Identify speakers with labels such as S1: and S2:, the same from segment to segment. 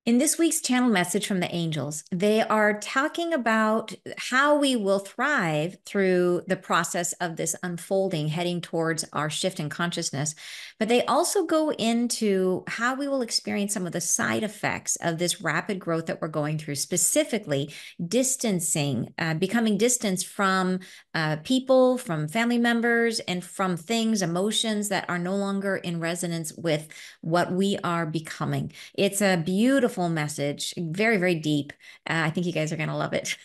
S1: In this week's channel message from the angels, they are talking about how we will thrive through the process of this unfolding, heading towards our shift in consciousness. But they also go into how we will experience some of the side effects of this rapid growth that we're going through, specifically distancing, becoming distanced from people, from family members, and from things, emotions that are no longer in resonance with what we are becoming. It's a beautiful message, very, very deep. I think you guys are going to love it.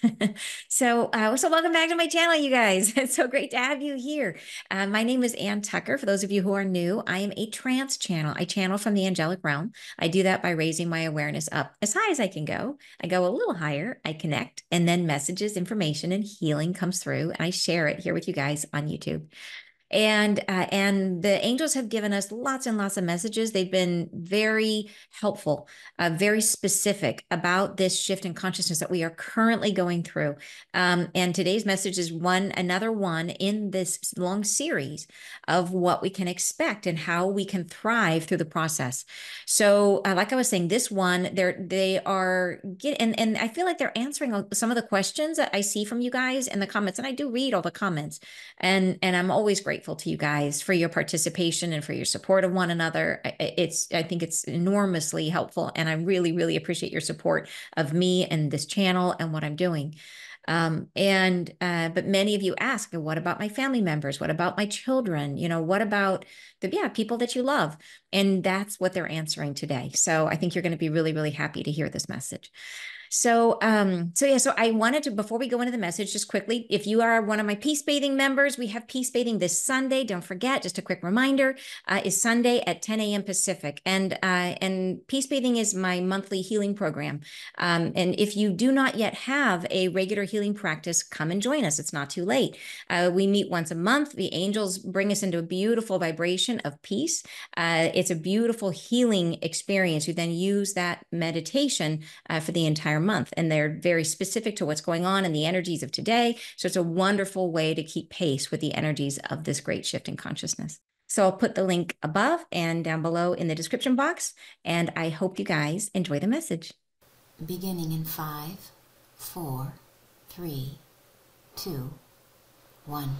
S1: So welcome back to my channel, you guys. It's so great to have you here. My name is Ann Tucker. For those of you who are new, I am a trance channel. I channel from the angelic realm. I do that by raising my awareness up as high as I can go. I go a little higher, I connect, and then messages, information, and healing comes through, and I share it here with you guys on YouTube. And the angels have given us lots and lots of messages. They've been very helpful, very specific about this shift in consciousness that we are currently going through. And today's message is another one in this long series of what we can expect and how we can thrive through the process. So, like I was saying, this one, they are getting, and I feel like they're answering some of the questions that I see from you guys in the comments, and I do read all the comments. And I'm always grateful to you guys for your participation and for your support of one another. I think it's enormously helpful, and I really, really appreciate your support of me and this channel and what I'm doing. But many of you ask, what about my family members? What about my children? What about people that you love? And that's what they're answering today. So I think you're going to be really, really happy to hear this message. So I wanted to, before we go into the message, just quickly, if you are one of my peace bathing members, we have peace bathing this Sunday. Don't forget, just a quick reminder, is Sunday at 10 a.m. Pacific. And peace bathing is my monthly healing program. And if you do not yet have a regular healing practice, come and join us. It's not too late. We meet once a month. The angels bring us into a beautiful vibration of peace. It's a beautiful healing experience. You then use that meditation for the entire month. And they're very specific to what's going on in the energies of today. So it's a wonderful way to keep pace with the energies of this great shift in consciousness. So I'll put the link above and down below in the description box. And I hope you guys enjoy the message.
S2: Beginning in 5, 4, 3, 2, 1.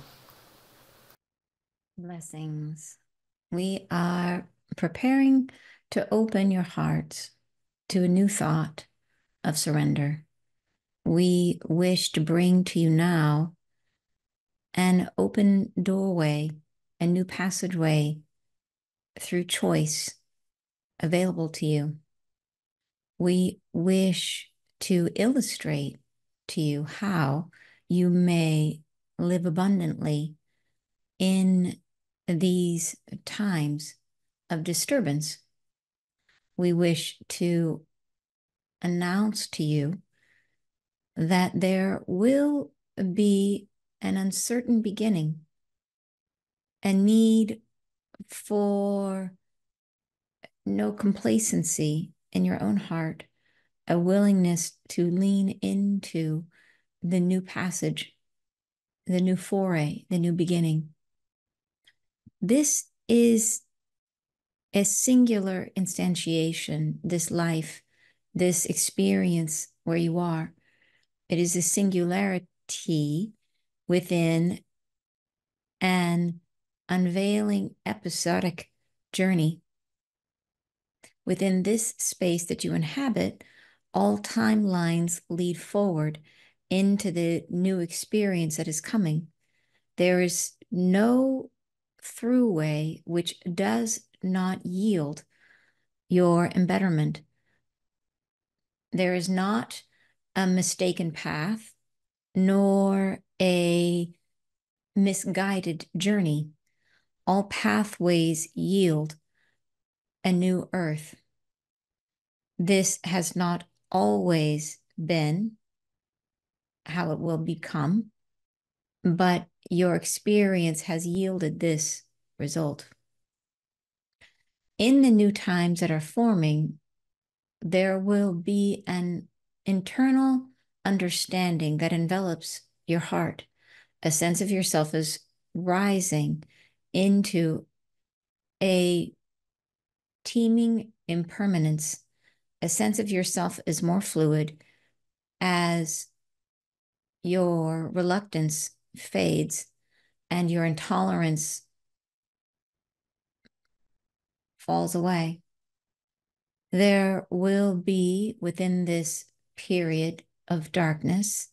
S1: Blessings. We are preparing to open your hearts to a new thought of surrender. We wish to bring to you now an open doorway, a new passageway through choice available to you. We wish to illustrate to you how you may live abundantly in these times of disturbance. We wish to announce to you that there will be an uncertain beginning, a need for no complacency in your own heart, a willingness to lean into the new passage, the new foray, the new beginning. This is a singular instantiation, this life, this experience where you are. It is a singularity within an unveiling episodic journey. Within this space that you inhabit, all timelines lead forward into the new experience that is coming. There is no throughway which does not yield your embetterment. There is not a mistaken path, nor a misguided journey. All pathways yield a new earth. This has not always been how it will become, but your experience has yielded this result. In the new times that are forming, there will be an internal understanding that envelops your heart, a sense of yourself as rising into a teeming impermanence, a sense of yourself is more fluid as your reluctance fades and your intolerance falls away. There will be within this period of darkness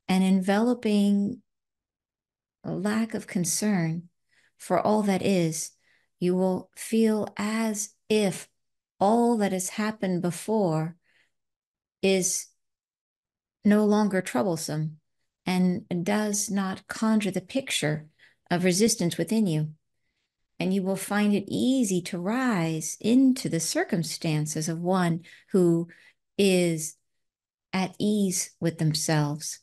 S1: an enveloping lack of concern for all that is. You will feel as if all that has happened before is no longer troublesome and does not conjure the picture of resistance within you. And you will find it easy to rise into the circumstances of one who is at ease with themselves.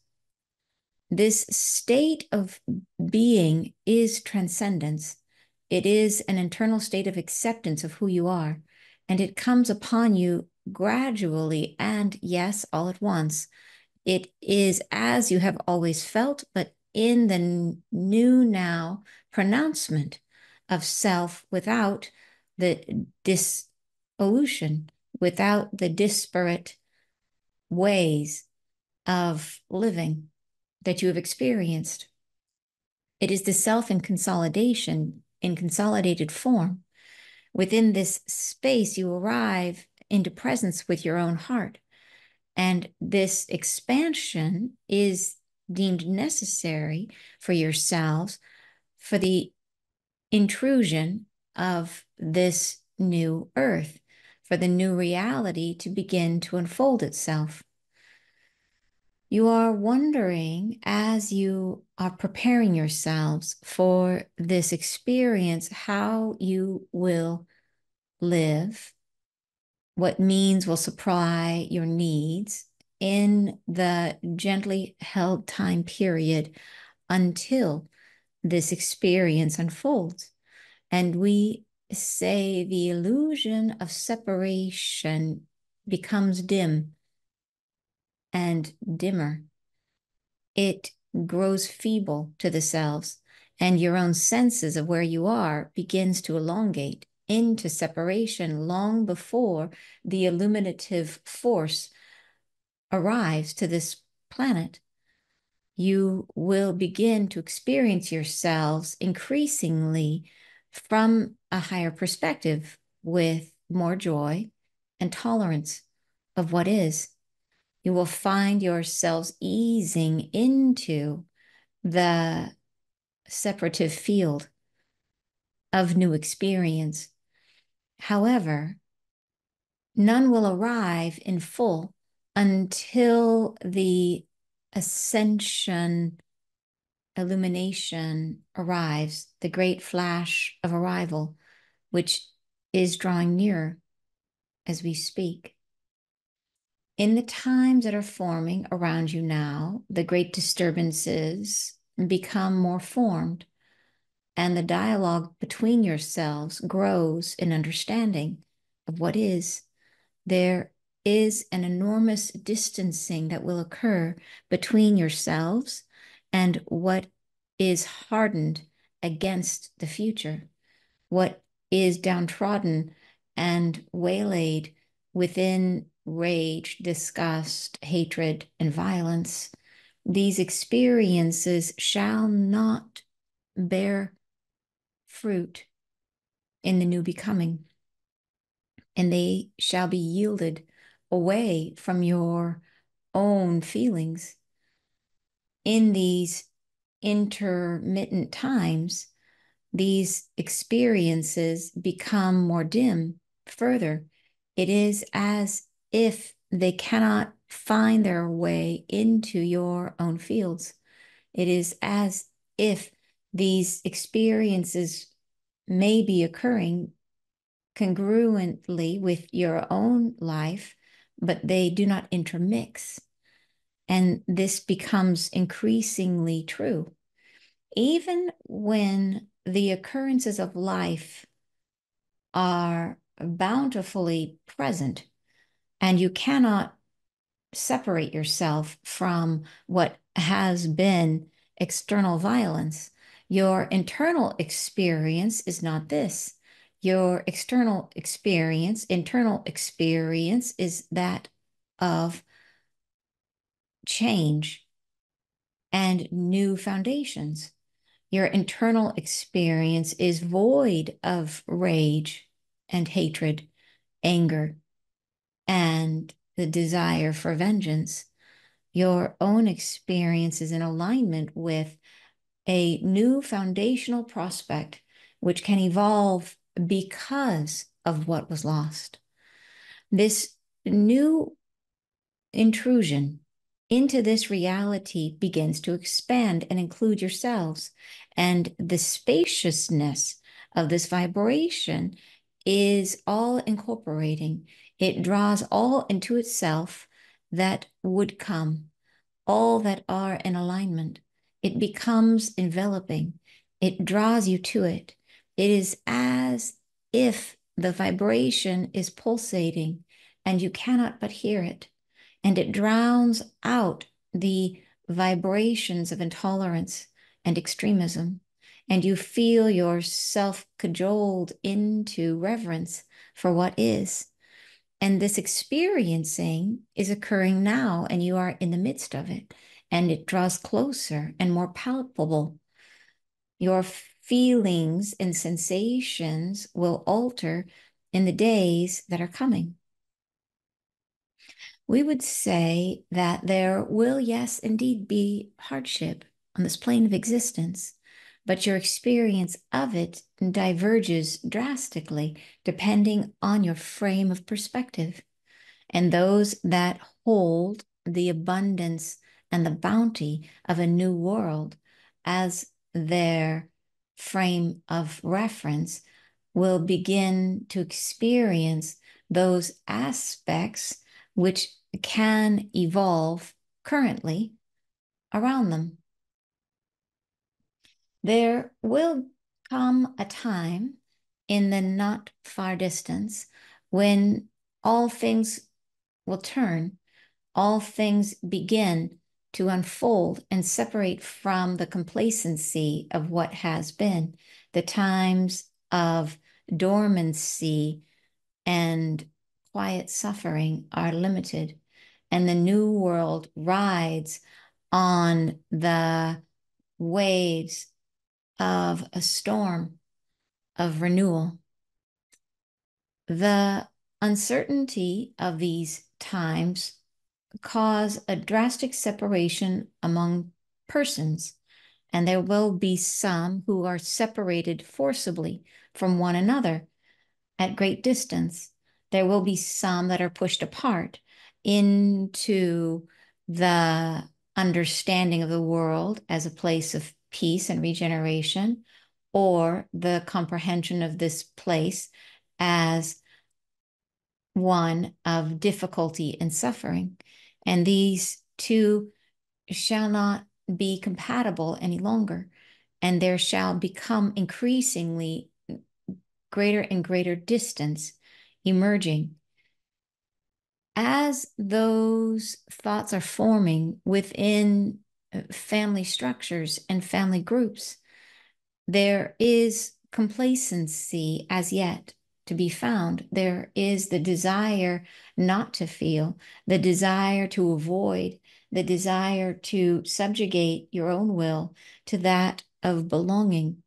S1: This state of being is transcendence. It is an internal state of acceptance of who you are, and it comes upon you gradually and, yes, all at once. It is as you have always felt, but in the new now pronouncement of self without the dissolution, without the disparate ways of living that you have experienced. It is the self in consolidation, in consolidated form. Within this space, you arrive into presence with your own heart. And this expansion is deemed necessary for yourselves for the intrusion of this new earth, for the new reality to begin to unfold itself. You are wondering as you are preparing yourselves for this experience how you will live, what means will supply your needs in the gently held time period until this experience unfolds. And we say the illusion of separation becomes dim and dimmer. It grows feeble to the selves, and your own senses of where you are begins to elongate into separation long before the illuminative force arrives to this planet. You will begin to experience yourselves increasingly from a higher perspective with more joy and tolerance of what is. You will find yourselves easing into the separative field of new experience. However, none will arrive in full until the ascension illumination arrives, the great flash of arrival, which is drawing nearer as we speak. In the times that are forming around you now, the great disturbances become more formed, and the dialogue between yourselves grows in understanding of what is. There is an enormous distancing that will occur between yourselves and what is hardened against the future, what is downtrodden and waylaid within rage, disgust, hatred, and violence. These experiences shall not bear fruit in the new becoming, and they shall be yielded away from your own feelings. In these intermittent times, these experiences become more dim further. It is as if they cannot find their way into your own fields. It is as if these experiences may be occurring congruently with your own life, but they do not intermix. And this becomes increasingly true. Even when the occurrences of life are bountifully present and you cannot separate yourself from what has been external violence, your internal experience is not this. Your external experience, internal experience is that of change and new foundations. Your internal experience is void of rage and hatred, anger, and the desire for vengeance. Your own experience is in alignment with a new foundational prospect which can evolve because of what was lost. This new intrusion into this reality begins to expand and include yourselves. And the spaciousness of this vibration is all incorporating. It draws all into itself that would come, all that are in alignment. It becomes enveloping. It draws you to it. It is as if the vibration is pulsating and you cannot but hear it. And it drowns out the vibrations of intolerance and extremism. And you feel yourself cajoled into reverence for what is. And this experiencing is occurring now, and you are in the midst of it, and it draws closer and more palpable. Your feelings and sensations will alter in the days that are coming. We would say that there will, yes, indeed be hardship on this plane of existence, but your experience of it diverges drastically depending on your frame of perspective. And those that hold the abundance and the bounty of a new world as their frame of reference will begin to experience those aspects which can evolve currently around them. There will come a time in the not far distance when all things will turn, all things begin to unfold and separate from the complacency of what has been. The times of dormancy and quiet suffering are limited, and the new world rides on the waves of a storm of renewal. The uncertainty of these times cause a drastic separation among persons, and there will be some who are separated forcibly from one another at great distance. There will be some that are pushed apart into the understanding of the world as a place of peace and regeneration, or the comprehension of this place as one of difficulty and suffering. And these two shall not be compatible any longer. And there shall become increasingly greater and greater distance emerging. As those thoughts are forming within family structures and family groups, there is complacency as yet to be found. There is the desire not to feel, the desire to avoid, the desire to subjugate your own will to that of belonging.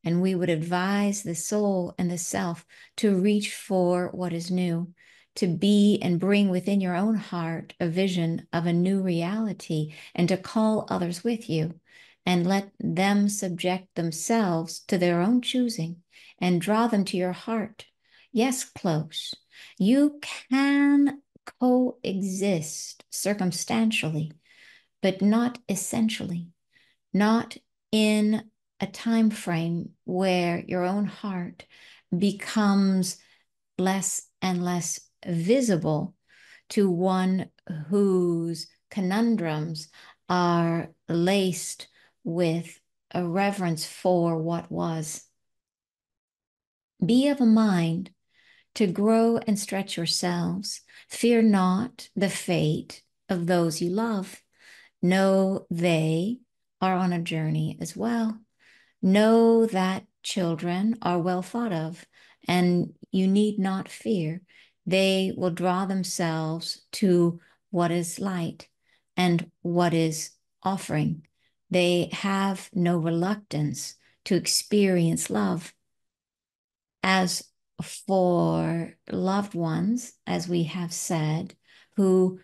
S1: And we would advise the soul and the self to reach for what is new, to be and bring within your own heart a vision of a new reality, and to call others with you and let them subject themselves to their own choosing and draw them to your heart. Yes, close. You can coexist circumstantially, but not essentially, not in a time frame where your own heart becomes less and less visible to one whose conundrums are laced with a reverence for what was. Be of a mind to grow and stretch yourselves. Fear not the fate of those you love. Know they are on a journey as well. Know that children are well thought of. and you need not fear. They will draw themselves to what is light and what is offering. They have no reluctance to experience love. As for loved ones, as we have said, who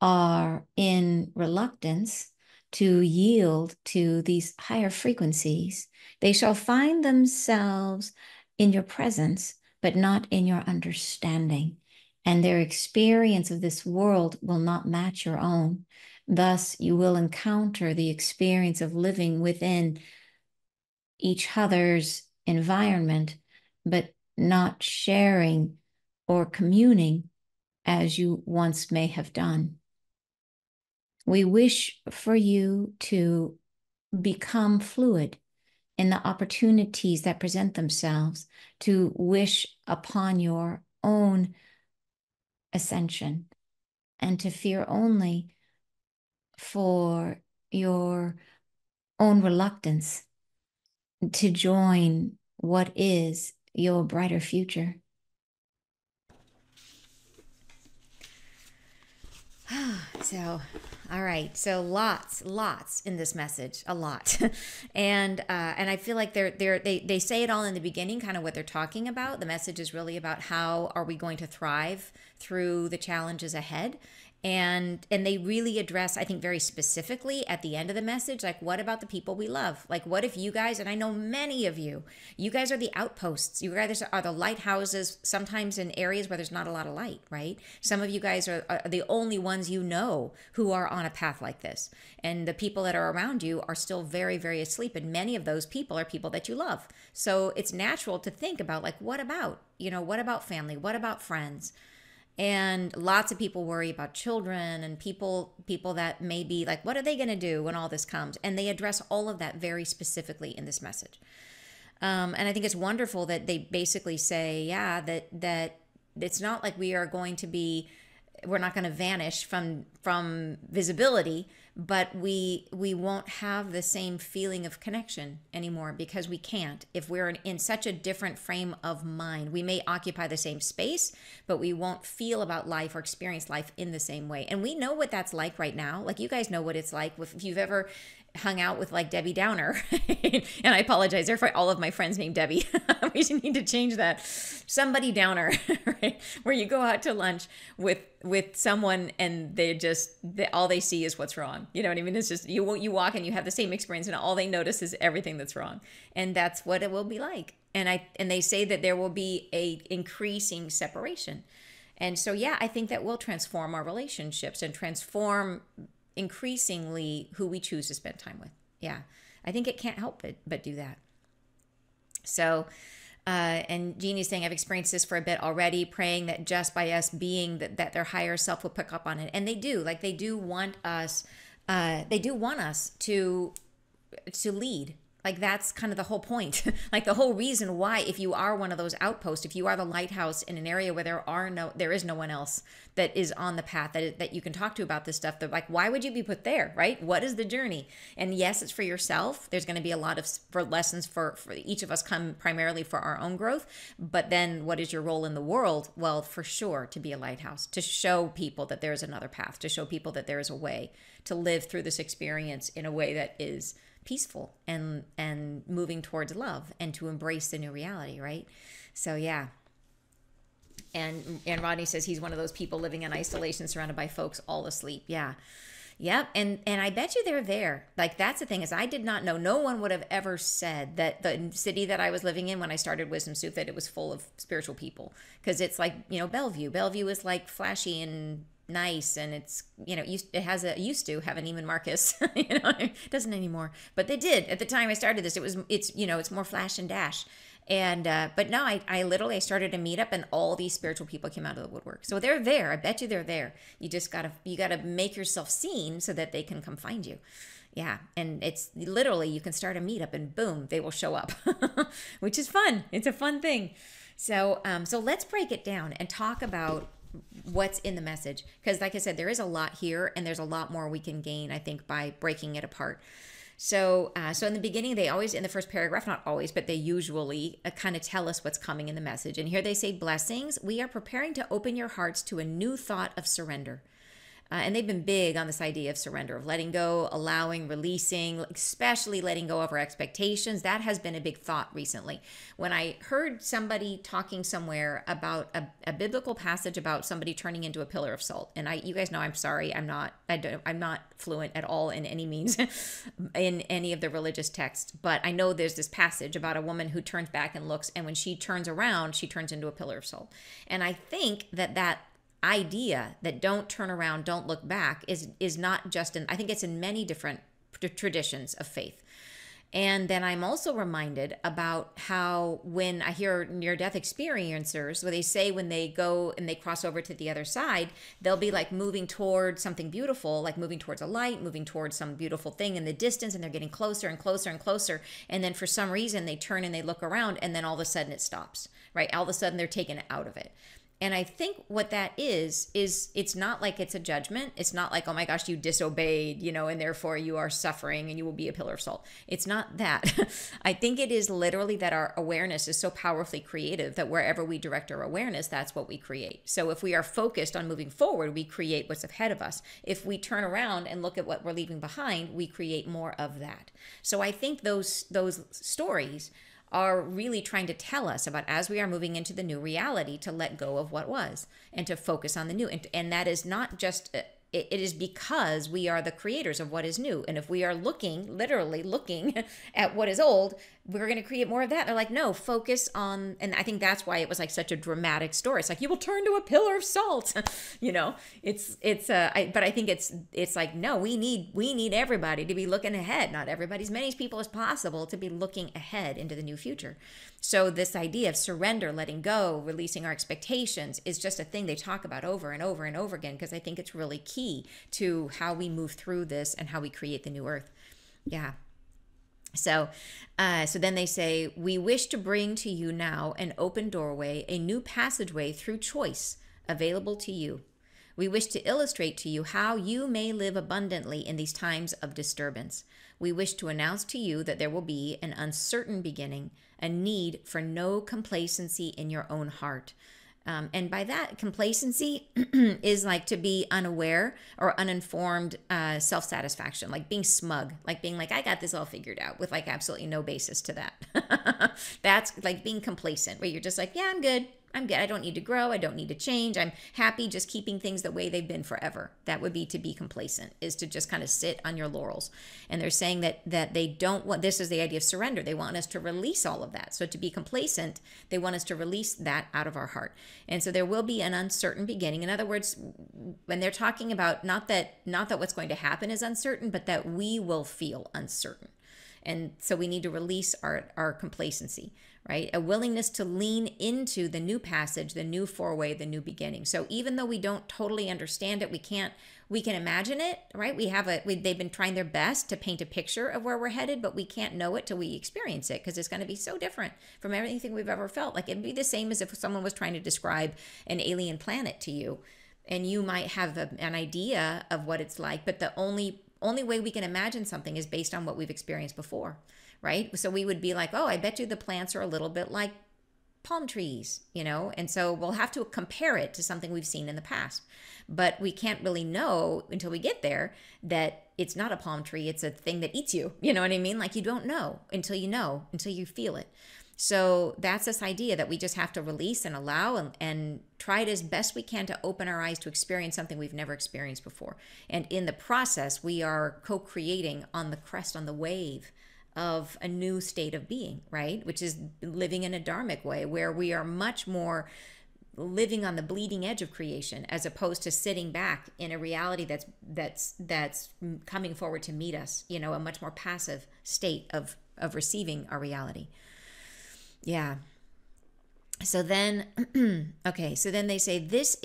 S1: are in reluctance to yield to these higher frequencies, they shall find themselves in your presence, but not in your understanding. And their experience of this world will not match your own. Thus, you will encounter the experience of living within each other's environment, but not sharing or communing as you once may have done. We wish for you to become fluid in the opportunities that present themselves, to wish upon your own ascension, and to fear only for your own reluctance to join what is your brighter future. So, all right. So lots in this message, a lot, and I feel like they say it all in the beginning, kind of what they're talking about. The message is really about how are we going to thrive through the challenges ahead, and they really address, I think, very specifically at the end of the message, like, what about the people we love? Like, what if you guys, and I know many of you guys are the outposts. You guys are the lighthouses, sometimes in areas where there's not a lot of light, right? Some of you guys are the only ones you know who are on a path like this. And the people that are around you are still very, very asleep. And many of those people are people that you love. So it's natural to think about, like, what about, what about family? What about friends? And lots of people worry about children and people that may be like, what are they going to do when all this comes? And they address all of that very specifically in this message. And I think it's wonderful that they basically say, yeah, that it's not like we're not going to vanish from visibility, but we won't have the same feeling of connection anymore, because we can't. If we're in such a different frame of mind, we may occupy the same space, but we won't feel about life or experience life in the same way. And we know what that's like right now. Like, you guys know what it's like if you've ever hung out with like Debbie Downer. And I apologize there for all of my friends named Debbie. We need to change that. Somebody Downer, right? Where you go out to lunch with someone and all they see is what's wrong. You know what I mean? It's just you walk and you have the same experience and all they notice is everything that's wrong. And that's what it will be like. And they say that there will be a increasing separation. And so, yeah, I think that will transform our relationships and transform increasingly who we choose to spend time with. Yeah, I think it can't help but do that. So, and Jeannie's saying, I've experienced this for a bit already, praying that just by us being that their higher self will pick up on it. And they do, like, they do want us to lead. Like, that's kind of the whole point. Like, the whole reason why, if you are one of those outposts, if you are the lighthouse in an area where there is no one else that is on the path that you can talk to about this stuff, they're like, why would you be put there, right? What is the journey? And yes, it's for yourself. There's going to be a lot of lessons for each of us, come primarily for our own growth. But then what is your role in the world? Well, for sure, to be a lighthouse, to show people that there's another path, to show people that there is a way to live through this experience in a way that is peaceful and moving towards love, and to embrace the new reality, right? So, yeah. And Rodney says he's one of those people living in isolation, surrounded by folks all asleep. Yeah. Yep. And I bet you they're there. Like, that's the thing, is I did not know, no one would have ever said that the city that I was living in when I started Wisdom Soup, that it was full of spiritual people. Because it's like, Bellevue. Bellevue is like flashy and nice, and it's, it used to have an Neiman Marcus. It doesn't anymore, but they did at the time I started this. It's more flash and dash. And but no, I literally started a meetup, and all these spiritual people came out of the woodwork. So they're there. I bet you they're there. You just gotta make yourself seen so that they can come find you. Yeah, and it's literally, you can start a meetup and boom, they will show up, which is fun. It's a fun thing. So so let's break it down and talk about what's in the message, because like I said, there is a lot here, and there's a lot more we can gain, I think, by breaking it apart. So in the beginning, they always, in the first paragraph, not always, but they usually kind of tell us what's coming in the message. And here they say, blessings, we are preparing to open your hearts to a new thought of surrender. And they've been big on this idea of surrender, of letting go, allowing, releasing, especially letting go of our expectations. That has been a big thought recently. When I heard somebody talking somewhere about a biblical passage about somebody turning into a pillar of salt, and you guys know, I'm sorry, I'm not fluent at all in any means in any of the religious texts, but I know there's this passage about a woman who turns back and looks, and when she turns around, she turns into a pillar of salt. And I think that idea that don't turn around, don't look back is not just in, I think it's in many different traditions of faith. And then I'm also reminded about how when I hear near-death experiencers, where they say when they go and they cross over to the other side, they'll be like moving towards something beautiful, like moving towards a light, moving towards some beautiful thing in the distance, and they're getting closer and closer and closer. And then for some reason they turn and they look around, and then all of a sudden it stops, right? All of a sudden they're taken out of it. And I think what that is it's not like it's a judgment. It's not like, oh my gosh, you disobeyed, and therefore you are suffering and you will be a pillar of salt. It's not that. I think it is literally that our awareness is so powerfully creative that wherever we direct our awareness, that's what we create. So if we are focused on moving forward, we create what's ahead of us. If we turn around and look at what we're leaving behind, we create more of that. So I think those stories are really trying to tell us about, as we are moving into the new reality, to let go of what was and to focus on the new. And that is not just, it is because we are the creators of what is new. And if we are literally looking at what is old, we're going to create more of that. They're like, no, focus on, and I think that's why it was like such a dramatic story. It's like, you will turn to a pillar of salt, but I think it's like, no, we need everybody to be looking ahead. Not everybody, as many people as possible, to be looking ahead into the new future. So this idea of surrender, letting go, releasing our expectations is just a thing they talk about over and over and over again, because I think it's really key to how we move through this and how we create the new earth. Yeah. So then they say, we wish to bring to you now an open doorway, a new passageway through choice available to you. We wish to illustrate to you how you may live abundantly in these times of disturbance. We wish to announce to you that there will be an uncertain beginning, a need for no complacency in your own heart. And by that, complacency is like to be unaware or uninformed self-satisfaction, like being smug, like being like, I got this all figured out, with like absolutely no basis to that. That's like being complacent, where you're just like, yeah, I'm good. I don't need to grow. I don't need to change. I'm happy just keeping things the way they've been forever. That would be to be complacent, is to just kind of sit on your laurels. And they're saying that they don't want, this is the idea of surrender. They want us to release all of that. So to be complacent, they want us to release that out of our heart. And so there will be an uncertain beginning. In other words, when they're talking about not that what's going to happen is uncertain, but that we will feel uncertain. And so we need to release our complacency, right? A willingness to lean into the new passage, the new four-way, the new beginning. So even though we don't totally understand it, we can imagine it, right? They've been trying their best to paint a picture of where we're headed, but we can't know it till we experience it, because it's going to be so different from everything we've ever felt. Like, it'd be the same as if someone was trying to describe an alien planet to you, and you might have an idea of what it's like, but the only way we can imagine something is based on what we've experienced before, right? So we would be like, oh, I bet you the plants are a little bit like palm trees, and so we'll have to compare it to something we've seen in the past. But we can't really know until we get there that it's not a palm tree, it's a thing that eats you. You know what I mean? Like, you don't know, until you feel it. So that's this idea that we just have to release and allow and try it as best we can to open our eyes to experience something we've never experienced before. And in the process, we are co-creating on the crest, on the wave of a new state of being, right? Which is living in a dharmic way, where we are much more living on the bleeding edge of creation, as opposed to sitting back in a reality that's coming forward to meet us, a much more passive state of receiving our reality. Yeah. So then, okay. So then they say, this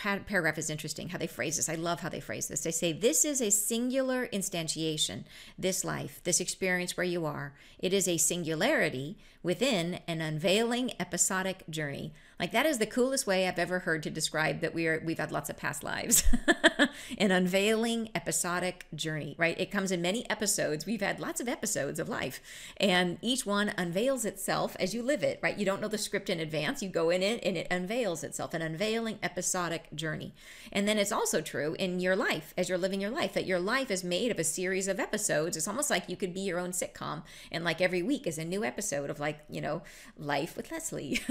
S1: paragraph is interesting how they phrase this. I love how they phrase this. They say, this is a singular instantiation, this life, this experience where you are. It is a singularity within an unveiling episodic journey. Like, that is the coolest way I've ever heard to describe that we've had lots of past lives. An unveiling episodic journey, right? It comes in many episodes. We've had lots of episodes of life, and each one unveils itself as you live it, right? You don't know the script in advance. You go in it and it unveils itself, an unveiling episodic journey. And then it's also true in your life, as you're living your life, that your life is made of a series of episodes. It's almost like you could be your own sitcom, and like every week is a new episode of, like, Life with Leslie,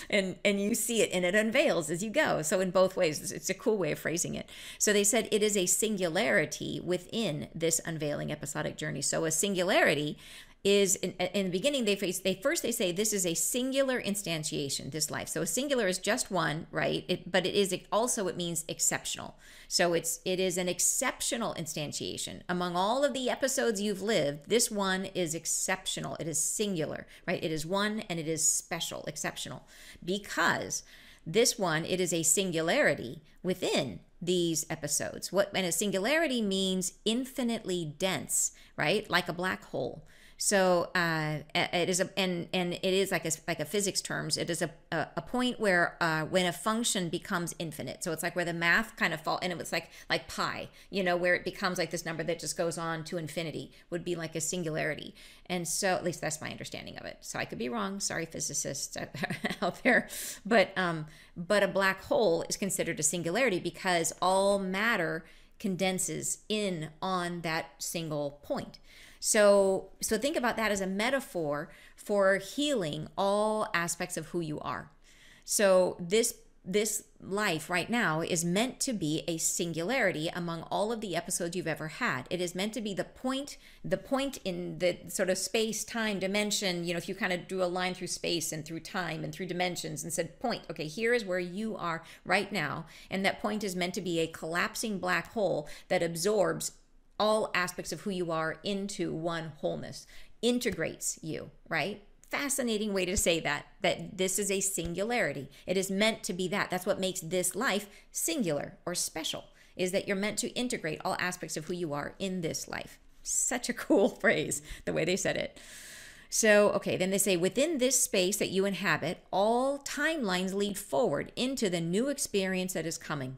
S1: and you see it and it unveils as you go. So in both ways, it's a cool way of phrasing it. So they said it is a singularity within this unveiling episodic journey. So a singularity is in the beginning, they say this is a singular instantiation, this life. So a singular is just one, right? But it means exceptional. So it is an exceptional instantiation. Among all of the episodes you've lived, this one is exceptional. It is singular, right? It is one, and it is special, exceptional, because this one, it is a singularity within these episodes. And a singularity means infinitely dense, right? Like a black hole. So it is and it is like a physics terms. It is a point where when a function becomes infinite. So it's like where the math kind of fall, and it was like pi, where it becomes like this number that just goes on to infinity, would be like a singularity. And so, at least that's my understanding of it. So I could be wrong. Sorry, physicists out there. But a black hole is considered a singularity because all matter condenses in on that single point. So think about that as a metaphor for healing all aspects of who you are. So this life right now is meant to be a singularity among all of the episodes you've ever had. It is meant to be the point in the sort of space, time, dimension. If you kind of drew a line through space and through time and through dimensions and said, point, okay, here is where you are right now. And that point is meant to be a collapsing black hole that absorbs all aspects of who you are into one wholeness, integrates you, right? Fascinating way to say that this is a singularity. It is meant to be that. That's what makes this life singular or special, is that you're meant to integrate all aspects of who you are in this life. Such a cool phrase, the way they said it. So, okay, then they say, within this space that you inhabit, all timelines lead forward into the new experience that is coming.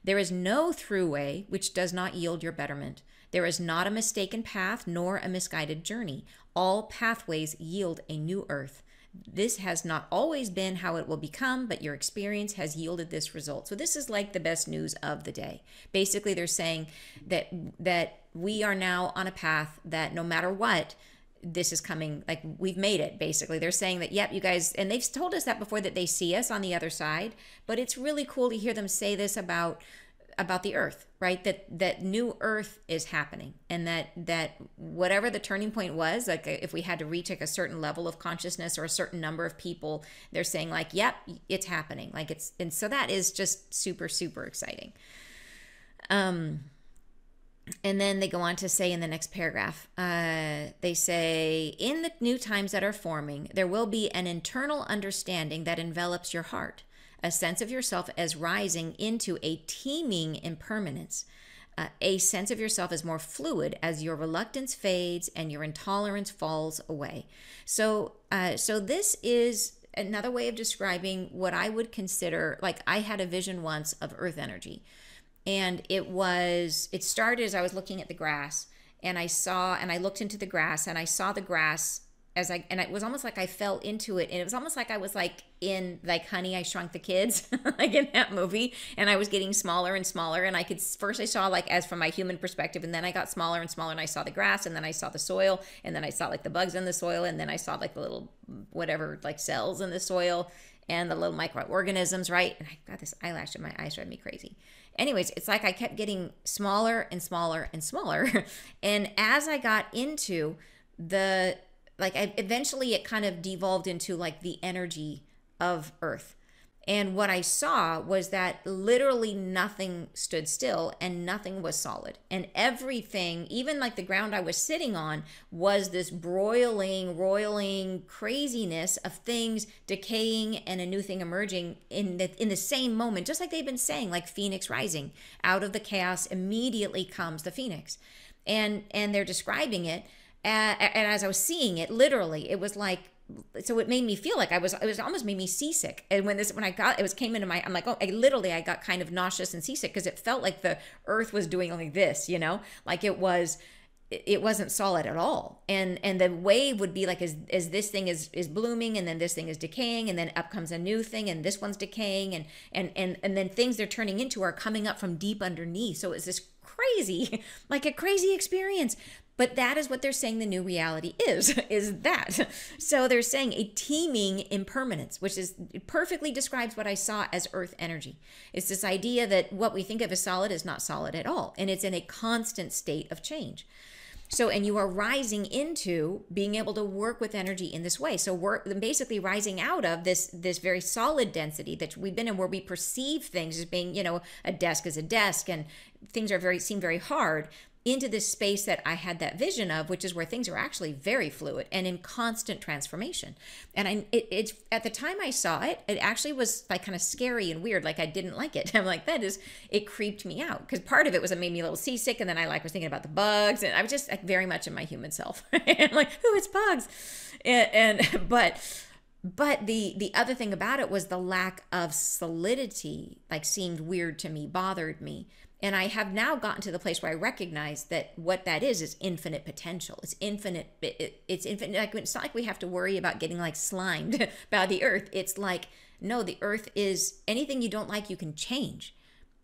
S1: There is no throughway which does not yield your betterment. There is not a mistaken path nor a misguided journey. All pathways yield a new earth. This has not always been how it will become, but your experience has yielded this result. So this is like the best news of the day. Basically, they're saying that we are now on a path that no matter what, this is coming, like we've made it, basically. They're saying that, yep, you guys, and they've told us that before, that they see us on the other side, but it's really cool to hear them say this about the earth, right? That new earth is happening, and that whatever the turning point was, like if we had to reach like a certain level of consciousness or a certain number of people, they're saying like, yep, it's happening. And so that is just super, super exciting. And then they go on to say in the next paragraph, they say, in the new times that are forming, there will be an internal understanding that envelops your heart, a sense of yourself as rising into a teeming impermanence. A sense of yourself as more fluid as your reluctance fades and your intolerance falls away. So this is another way of describing what I would consider, like, I had a vision once of earth energy. And it started as I was looking at the grass, and I looked into the grass, and I saw the grass and it was almost like I fell into it. And it was almost like I was like in like Honey, I Shrunk the Kids, like in that movie. And I was getting smaller and smaller. And first I saw like as from my human perspective, and then I got smaller and smaller, and I saw the grass, and then I saw the soil, and then I saw like the bugs in the soil, and then I saw like the little whatever like cells in the soil and the little microorganisms, right? And I got this eyelash in my eyes, driving me crazy. Anyways, it's like I kept getting smaller and smaller and smaller. And as I got into eventually it kind of devolved into like the energy of Earth. And what I saw was that literally nothing stood still and nothing was solid. And everything, even like the ground I was sitting on, was this roiling craziness of things decaying and a new thing emerging in the same moment, just like they've been saying, like Phoenix rising. Out of the chaos immediately comes the Phoenix. And they're describing it And as I was seeing it, literally, it was like, so it made me feel like it was almost made me seasick. And when I got, it was came into my, I'm like, oh, I got kind of nauseous and seasick because it felt like the earth was doing like this, like it wasn't solid at all. And the wave would be like, as this thing is blooming, and then this thing is decaying, and then up comes a new thing, and this one's decaying, and then things they're turning into are coming up from deep underneath. So it's this crazy, like a crazy experience. But that is what they're saying the new reality is that. So they're saying a teeming impermanence, which is perfectly describes what I saw as earth energy. It's this idea that what we think of as solid is not solid at all. And it's in a constant state of change. So, and you are rising into being able to work with energy in this way. So we're basically rising out of this very solid density that we've been in, where we perceive things as being, a desk is a desk, and things seem very hard, into this space that I had that vision of, which is where things are actually very fluid and in constant transformation. And it's at the time I saw it, it actually was like kind of scary and weird. Like I didn't like it. I'm like, it creeped me out, because part of it was it made me a little seasick, and then I was thinking about the bugs, and I was just like very much in my human self. I'm like, oh, it's bugs, but the other thing about it was the lack of solidity, like seemed weird to me, bothered me. And I have now gotten to the place where I recognize that what that is infinite potential. It's infinite. It's infinite. Like, it's not like we have to worry about getting like slimed by the earth. It's like, no, the earth is anything you don't like, you can change.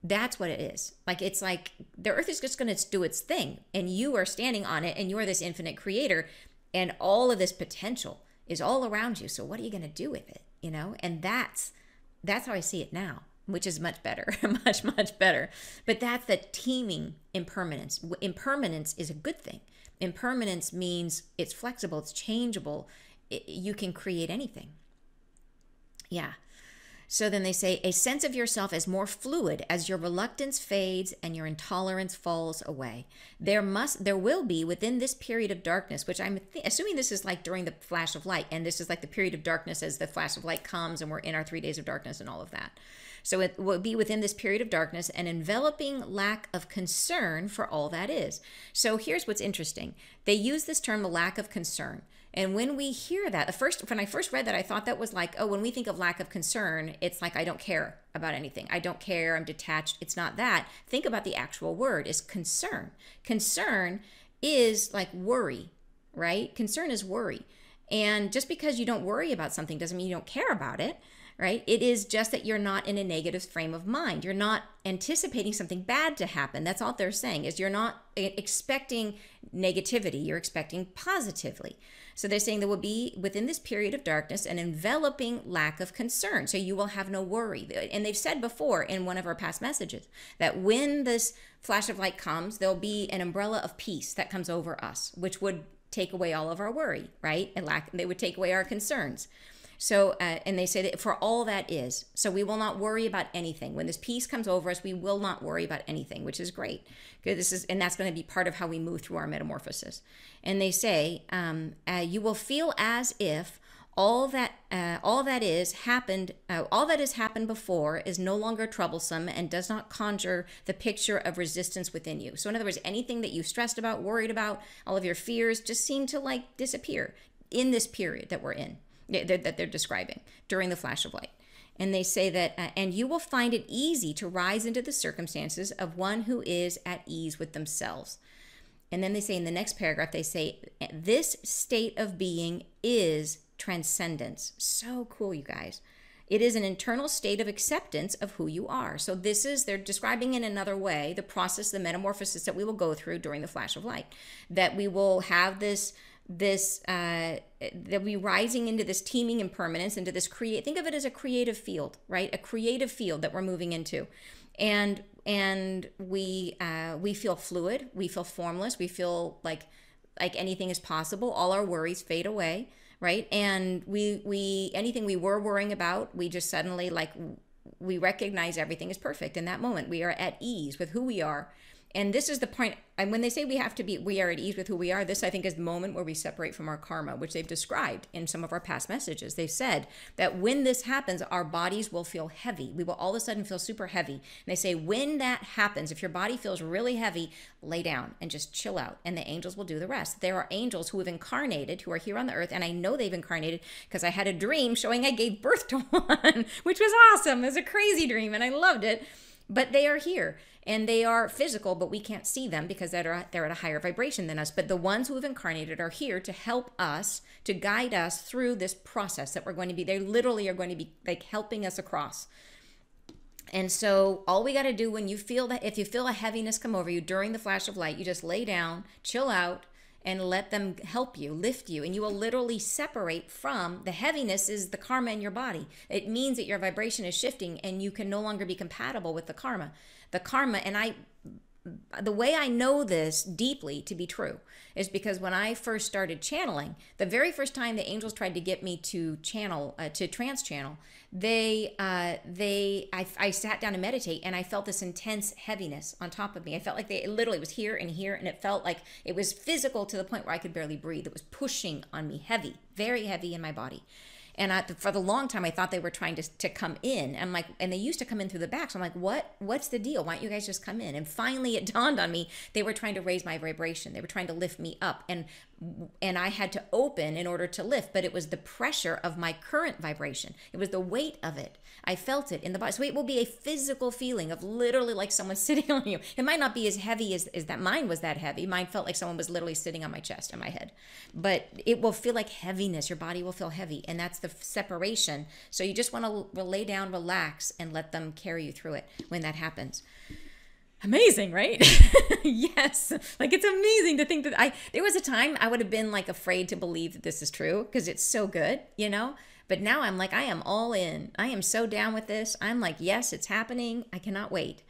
S1: That's what it is. Like, it's like the earth is just going to do its thing, and you are standing on it, and you are this infinite creator, and all of this potential is all around you. So what are you going to do with it? And that's how I see it now, which is much better, much, much better. But that's the teeming impermanence. Impermanence is a good thing. Impermanence means it's flexible, it's changeable. You can create anything. Yeah. So then they say, a sense of yourself as more fluid as your reluctance fades and your intolerance falls away. There will be within this period of darkness, which I'm assuming this is like during the flash of light, and this is like the period of darkness as the flash of light comes, and we're in our 3 days of darkness and all of that. So it will be within this period of darkness an enveloping lack of concern for all that is. So here's what's interesting. They use this term, the lack of concern. And when we hear that, when I first read that, I thought that was like, oh, when we think of lack of concern, it's like I don't care about anything. I don't care. I'm detached. It's not that. Think about the actual word is concern. Concern is like worry, right? Concern is worry. And just because you don't worry about something doesn't mean you don't care about it, right? It is just that you're not in a negative frame of mind. You're not anticipating something bad to happen. That's all they're saying, is you're not expecting negativity. You're expecting positively. So they're saying there will be within this period of darkness an enveloping lack of concern. So you will have no worry. And they've said before in one of our past messages that when this flash of light comes, there'll be an umbrella of peace that comes over us, which would take away all of our worry, right? And they would take away our concerns. So, and they say that for all that is, so we will not worry about anything. When this peace comes over us, we will not worry about anything, which is great. And that's going to be part of how we move through our metamorphosis. And they say, you will feel as if all that has happened before is no longer troublesome and does not conjure the picture of resistance within you. So in other words, anything that you stressed about, worried about, all of your fears just seem to like disappear in this period that we're in, that they're describing during the flash of light. And they say that, and you will find it easy to rise into the circumstances of one who is at ease with themselves. And then they say in the next paragraph, they say, this state of being is transcendence. So cool, you guys. It is an internal state of acceptance of who you are. So they're describing in another way, the process, the metamorphosis that we will go through during the flash of light, that we will have that we rising into this teeming impermanence, into this think of it as a creative field, right? A creative field that we're moving into. And we feel fluid, we feel formless, we feel like anything is possible. All our worries fade away, right? And we anything we were worrying about, we just suddenly we recognize everything is perfect in that moment. We are at ease with who we are, And this is the point. And when they say we are at ease with who we are, this I think is the moment where we separate from our karma, which they've described in some of our past messages. They've said that when this happens, our bodies will feel heavy. We will all of a sudden feel super heavy. And they say when that happens, if your body feels really heavy, lay down and just chill out, and the angels will do the rest. There are angels who have incarnated, who are here on the earth, and I know they've incarnated because I had a dream showing I gave birth to one, which was awesome. It was a crazy dream, and I loved it. But they are here, and they are physical, but we can't see them because they're at a higher vibration than us. But the ones who have incarnated are here to help us, to guide us through this process that we're going to be. They literally are going to be like helping us across. And so all we got to do when you feel that, if you feel a heaviness come over you during the flash of light, you just lay down, chill out, and let them help you, lift you, and you will literally separate from the heaviness is the karma in your body. It means that your vibration is shifting and you can no longer be compatible with the karma. The karma, and the way I know this deeply to be true is because when I first started channeling, the very first time the angels tried to get me to channel, to trance channel, I sat down to meditate and I felt this intense heaviness on top of me. I felt like it literally was here and here, and it felt like it was physical to the point where I could barely breathe. It was pushing on me, heavy, very heavy in my body. And for the long time, I thought they were trying to come in. I'm like, and they used to come in through the back. So I'm like, what's the deal? Why don't you guys just come in? And finally it dawned on me, they were trying to raise my vibration. They were trying to lift me up. And I had to open in order to lift, but it was the pressure of my current vibration. It was the weight of it. I felt it in the body. So it will be a physical feeling of literally like someone sitting on you. It might not be as heavy as that. Mine was that heavy. Mine felt like someone was literally sitting on my chest and my head. But it will feel like heaviness. Your body will feel heavy. And that's the separation. So you just want to lay down, relax, and let them carry you through it when that happens. Amazing, right? Yes. Like, it's amazing to think that there was a time I would have been like afraid to believe that this is true because it's so good, you know? But now I'm like, I am all in. I am so down with this. I'm like, yes, it's happening. I cannot wait.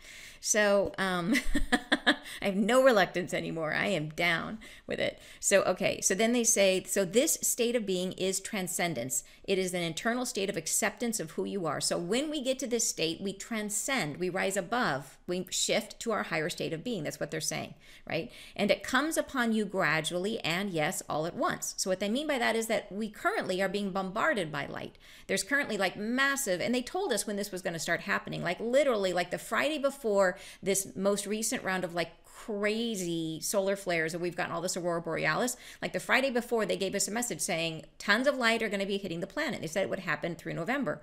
S1: So I have no reluctance anymore. I am down with it. So, okay. So then they say, so this state of being is transcendence. It is an internal state of acceptance of who you are. So when we get to this state, we transcend, we rise above, we shift to our higher state of being. That's what they're saying, right? And it comes upon you gradually and yes, all at once. So what they mean by that is that we currently are being bombarded by light. There's currently like massive, and they told us when this was going to start happening, like literally like the Friday before this most recent round of like crazy solar flares that we've gotten, all this aurora borealis, like the Friday before, they gave us a message saying tons of light are going to be hitting the planet. They said it would happen through November.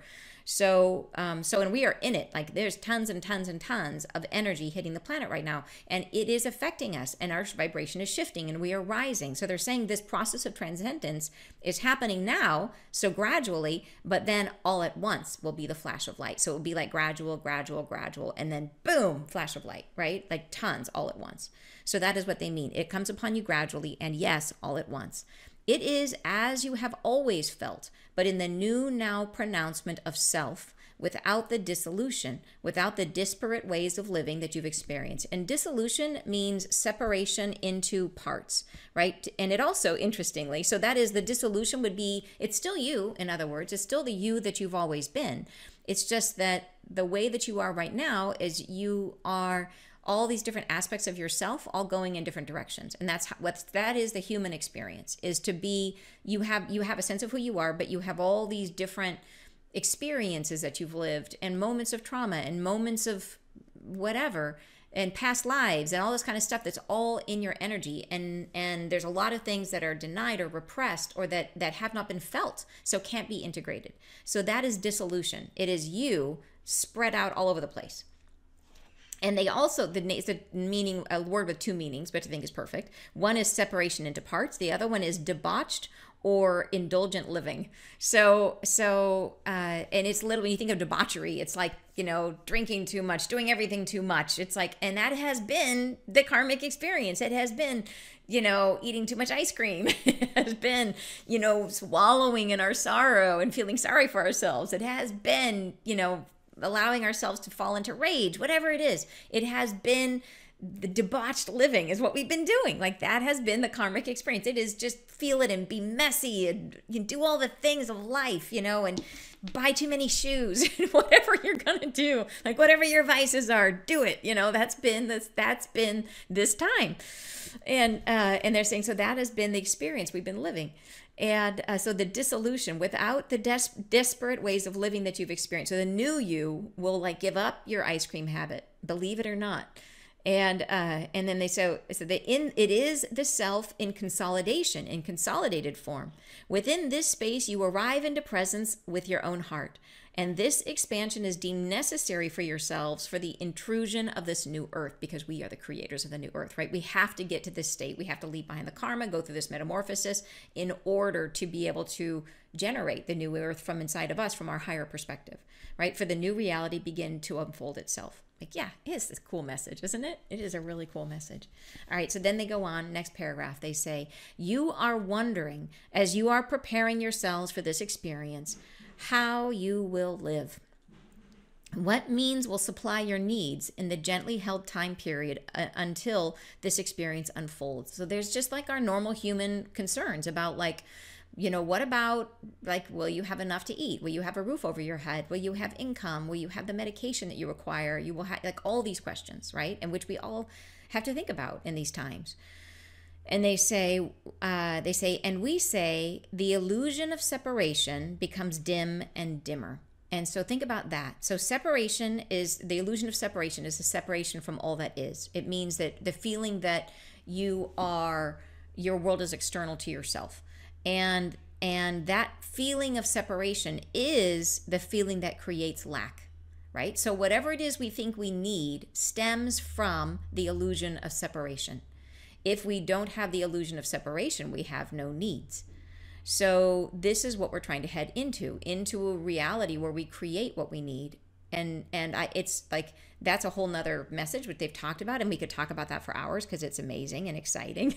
S1: So and we are in it. Like there's tons and tons and tons of energy hitting the planet right now, and it is affecting us, and our vibration is shifting, and we are rising. So they're saying this process of transcendence is happening now, so gradually, but then all at once will be the flash of light. So it will be like gradual, gradual, gradual, and then boom, flash of light, right? Like tons all at once. So that is what they mean. It comes upon you gradually, and yes, all at once. It is as you have always felt, but in the new now pronouncement of self, without the dissolution, without the disparate ways of living that you've experienced. And dissolution means separation into parts, right? And it also, interestingly, so that is the dissolution would be, it's still you, in other words, it's still the you that you've always been. It's just that the way that you are right now is you are all these different aspects of yourself all going in different directions. And that is the human experience, is to be, you have a sense of who you are, but you have all these different experiences that you've lived, and moments of trauma, and moments of whatever, and past lives, and all this kind of stuff that's all in your energy. And there's a lot of things that are denied or repressed, or that have not been felt, so can't be integrated. So that is dissolution. It is you spread out all over the place. And they also, it's a meaning, a word with two meanings, which I think is perfect. One is separation into parts. The other one is debauched or indulgent living. So, and it's literally, when you think of debauchery, it's like, you know, drinking too much, doing everything too much. It's like, and that has been the karmic experience. It has been, you know, eating too much ice cream. It has been, you know, swallowing in our sorrow and feeling sorry for ourselves. It has been, you know, allowing ourselves to fall into rage, whatever it is. It has been the debauched living is what we've been doing. Like that has been the karmic experience. It is just feel it and be messy and you do all the things of life, and buy too many shoes, whatever you're going to do, like whatever your vices are, do it. That's been this time. And they're saying, so that has been the experience we've been living. And so the dissolution without the desperate ways of living that you've experienced. So the new you will like give up your ice cream habit, believe it or not. And then they so it is the self in consolidation, in consolidated form. Within this space, you arrive into presence with your own heart. And this expansion is deemed necessary for yourselves for the intrusion of this new earth, because we are the creators of the new earth, right? We have to get to this state. We have to leave behind the karma, go through this metamorphosis in order to be able to generate the new earth from inside of us, from our higher perspective, right? For the new reality begin to unfold itself. Like, yeah, it is a cool message, isn't it? It is a really cool message. All right, so then they go on, next paragraph, they say, you are wondering, as you are preparing yourselves for this experience, how you will live. What means will supply your needs in the gently held time period until this experience unfolds? So there's just like our normal human concerns about like, what about like, will you have enough to eat? Will you have a roof over your head? Will you have income? Will you have the medication that you require? You will have like all these questions, right? And which we all have to think about in these times. And they say, and we say, the illusion of separation becomes dim and dimmer. And so think about that. So separation is, the illusion of separation is the separation from all that is. It means that the feeling that your world is external to yourself. And that feeling of separation is the feeling that creates lack, right? So whatever it is we think we need stems from the illusion of separation. If we don't have the illusion of separation, we have no needs. So this is what we're trying to head into a reality where we create what we need. It's like, that's a whole nother message, what they've talked about. And we could talk about that for hours because it's amazing and exciting.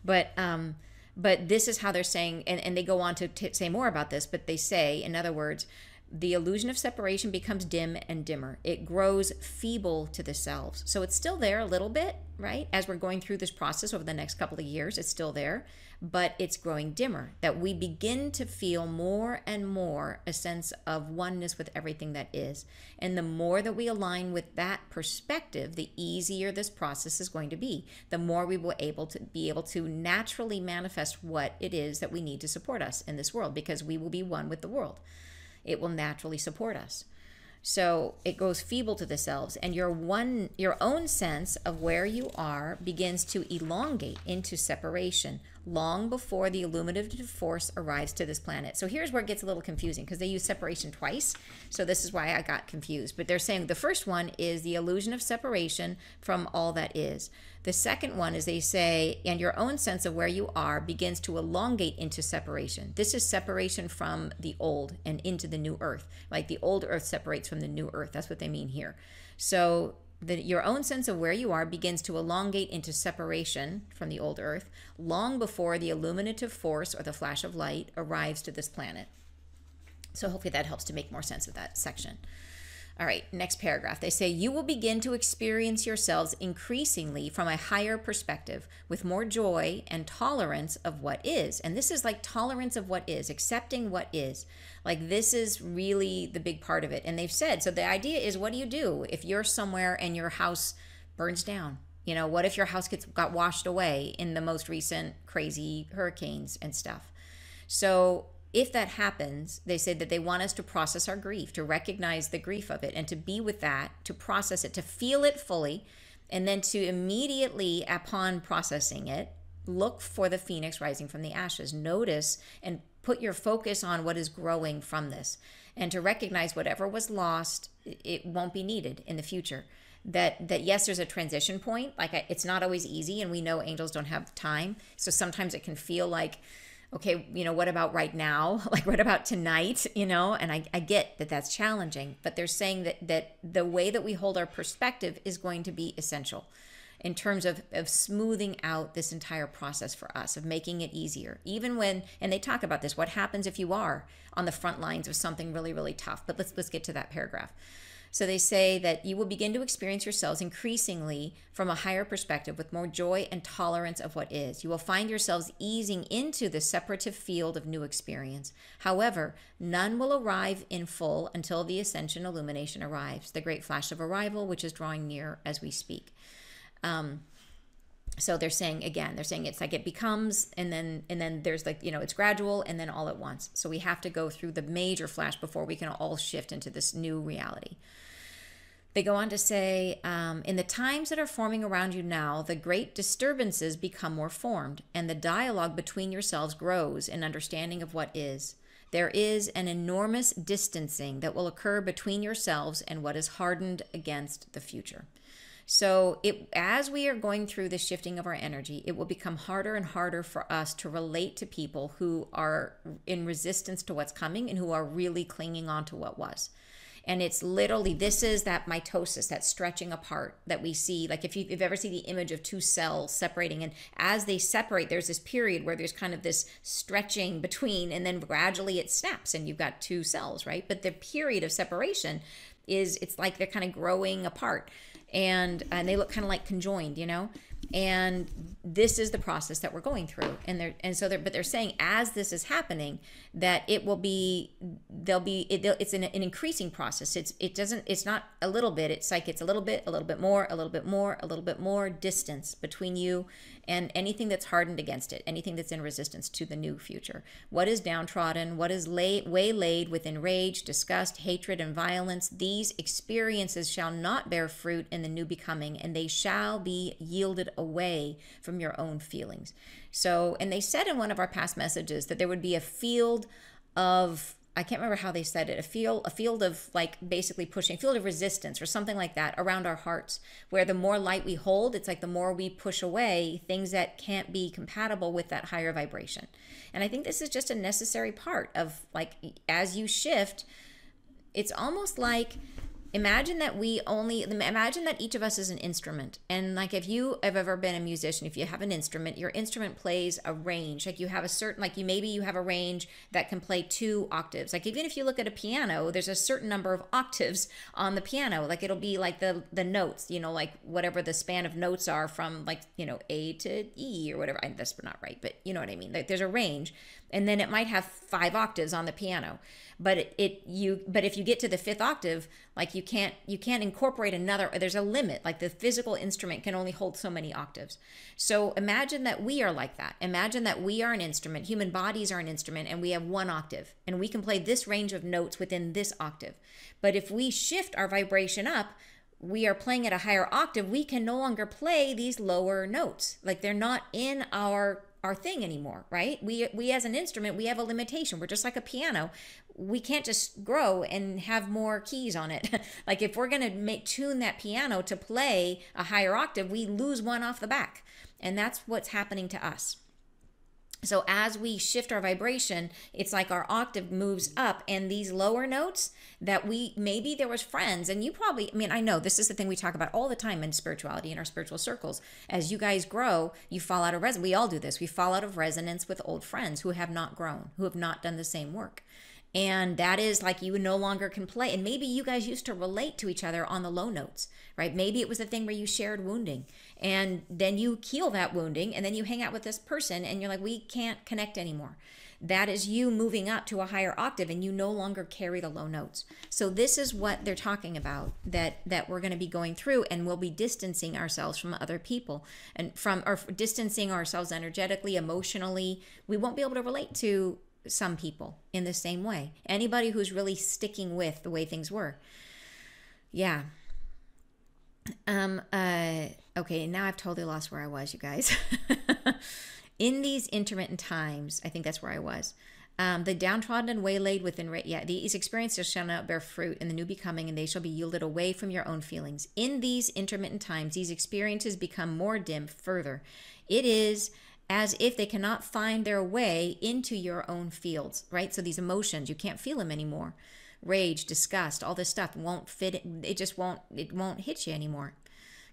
S1: But this is how they're saying, and they go on to say more about this, but they say, in other words, the illusion of separation becomes dim and dimmer. It grows feeble to the selves. So it's still there a little bit, right? As we're going through this process over the next couple of years, it's still there, but it's growing dimmer. That we begin to feel more and more a sense of oneness with everything that is. And the more that we align with that perspective, the easier this process is going to be. The more we will be able to naturally manifest what it is that we need to support us in this world, because we will be one with the world. It will naturally support us. So it goes feeble to the selves, and your own sense of where you are begins to elongate into separation long before the illuminative force arrives to this planet. So here's where it gets a little confusing, because they use separation twice. So this is why I got confused. But they're saying the first one is the illusion of separation from all that is. The second one is, they say, and your own sense of where you are begins to elongate into separation. This is separation from the old and into the new earth. Like the old earth separates from the new earth. That's what they mean here. So your own sense of where you are begins to elongate into separation from the old earth long before the illuminative force or the flash of light arrives to this planet. So hopefully that helps to make more sense of that section. All right, next paragraph. They say, you will begin to experience yourselves increasingly from a higher perspective with more joy and tolerance of what is. And this is like tolerance of what is, accepting what is. Like this is really the big part of it. And they've said, so the idea is, what do you do if you're somewhere and your house burns down? What if your house got washed away in the most recent crazy hurricanes and stuff? So if that happens, they say that they want us to process our grief, to recognize the grief of it, and to be with that, to process it, to feel it fully, and then to immediately, upon processing it, look for the phoenix rising from the ashes. Notice and put your focus on what is growing from this, and to recognize whatever was lost, it won't be needed in the future. That yes, there's a transition point. Like it's not always easy, and we know angels don't have time. So sometimes it can feel like, okay, what about right now? Like, what about tonight? And I get that that's challenging, but they're saying that the way that we hold our perspective is going to be essential in terms of smoothing out this entire process for us, of making it easier. Even when, and they talk about this, what happens if you are on the front lines of something really, really tough? But let's get to that paragraph. So they say that you will begin to experience yourselves increasingly from a higher perspective with more joy and tolerance of what is. You will find yourselves easing into the separative field of new experience. However, none will arrive in full until the ascension illumination arrives, the great flash of arrival, which is drawing near as we speak. So they're saying, again, they're saying it's like it becomes, and then there's like, it's gradual and then all at once. So we have to go through the major flash before we can all shift into this new reality. They go on to say, in the times that are forming around you now, the great disturbances become more formed, and the dialogue between yourselves grows in understanding of what is. There is an enormous distancing that will occur between yourselves and what is hardened against the future. So as we are going through the shifting of our energy, it will become harder and harder for us to relate to people who are in resistance to what's coming and who are really clinging on to what was. And it's literally, this is that mitosis, that stretching apart that we see. Like if you've ever seen the image of two cells separating, and as they separate, there's this period where there's kind of this stretching between, and then gradually it snaps and you've got two cells, right? But the period of separation it's like they're kind of growing apart, and they look kind of like conjoined, and this is the process that we're going through. But they're saying as this is happening, that it will be, it's an increasing process. It's not a little bit, it's like it's a little bit more, a little bit more, a little bit more distance between you and anything that's hardened against it, anything that's in resistance to the new future. What is downtrodden, what is waylaid within rage, disgust, hatred, and violence, these experiences shall not bear fruit in the new becoming, and they shall be yielded away from your own feelings. So, and they said in one of our past messages that there would be a field of, I can't remember how they said it, a field of like basically pushing, field of resistance or something like that around our hearts, where the more light we hold, it's like the more we push away things that can't be compatible with that higher vibration. And I think this is just a necessary part of, like, as you shift, it's almost like, imagine that each of us is an instrument. And like if you have ever been a musician, if you have an instrument, your instrument plays a range. Like you have a certain, like maybe you have a range that can play 2 octaves. Like even if you look at a piano, there's a certain number of octaves on the piano. Like it'll be like the notes, like whatever the span of notes are from, like, A to E or whatever. That's not right, but you know what I mean? Like there's a range. And then it might have 5 octaves on the piano. But if you get to the 5th octave, like you can't incorporate another, there's a limit. Like the physical instrument can only hold so many octaves. So imagine that we are like that. Imagine that we are an instrument, human bodies are an instrument, and we have 1 octave, and we can play this range of notes within this octave. But if we shift our vibration up, we are playing at a higher octave, we can no longer play these lower notes. Like they're not in our thing anymore, right? We as an instrument, we have a limitation. We're just like a piano. We can't just grow and have more keys on it. Like if we're going to tune that piano to play a higher octave, we lose 1 off the back. And that's what's happening to us. So as we shift our vibration, it's like our octave moves up, and these lower notes that maybe there was friends, and you probably, I know this is the thing we talk about all the time in spirituality, in our spiritual circles. As you guys grow, you fall out of resonance. We all do this. We fall out of resonance with old friends who have not grown, who have not done the same work. And that is like you no longer can play. And maybe you guys used to relate to each other on the low notes, right? Maybe it was a thing where you shared wounding, and then you heal that wounding, and then you hang out with this person and you're like, we can't connect anymore. That is you moving up to a higher octave, and you no longer carry the low notes. So this is what they're talking about, that we're going to be going through, and we'll be distancing ourselves from other people, and distancing ourselves energetically, emotionally. We won't be able to relate to some people in the same way. Anybody who's really sticking with the way things were. Yeah. Okay, now I've totally lost where I was, you guys. In these intermittent times, I think that's where I was. The downtrodden and waylaid within, these experiences shall not bear fruit in the new becoming, and they shall be yielded away from your own feelings. In these intermittent times, these experiences become more dim further. It is as if they cannot find their way into your own fields, right? So these emotions, you can't feel them anymore. Rage, disgust, all this stuff won't fit. It won't hit you anymore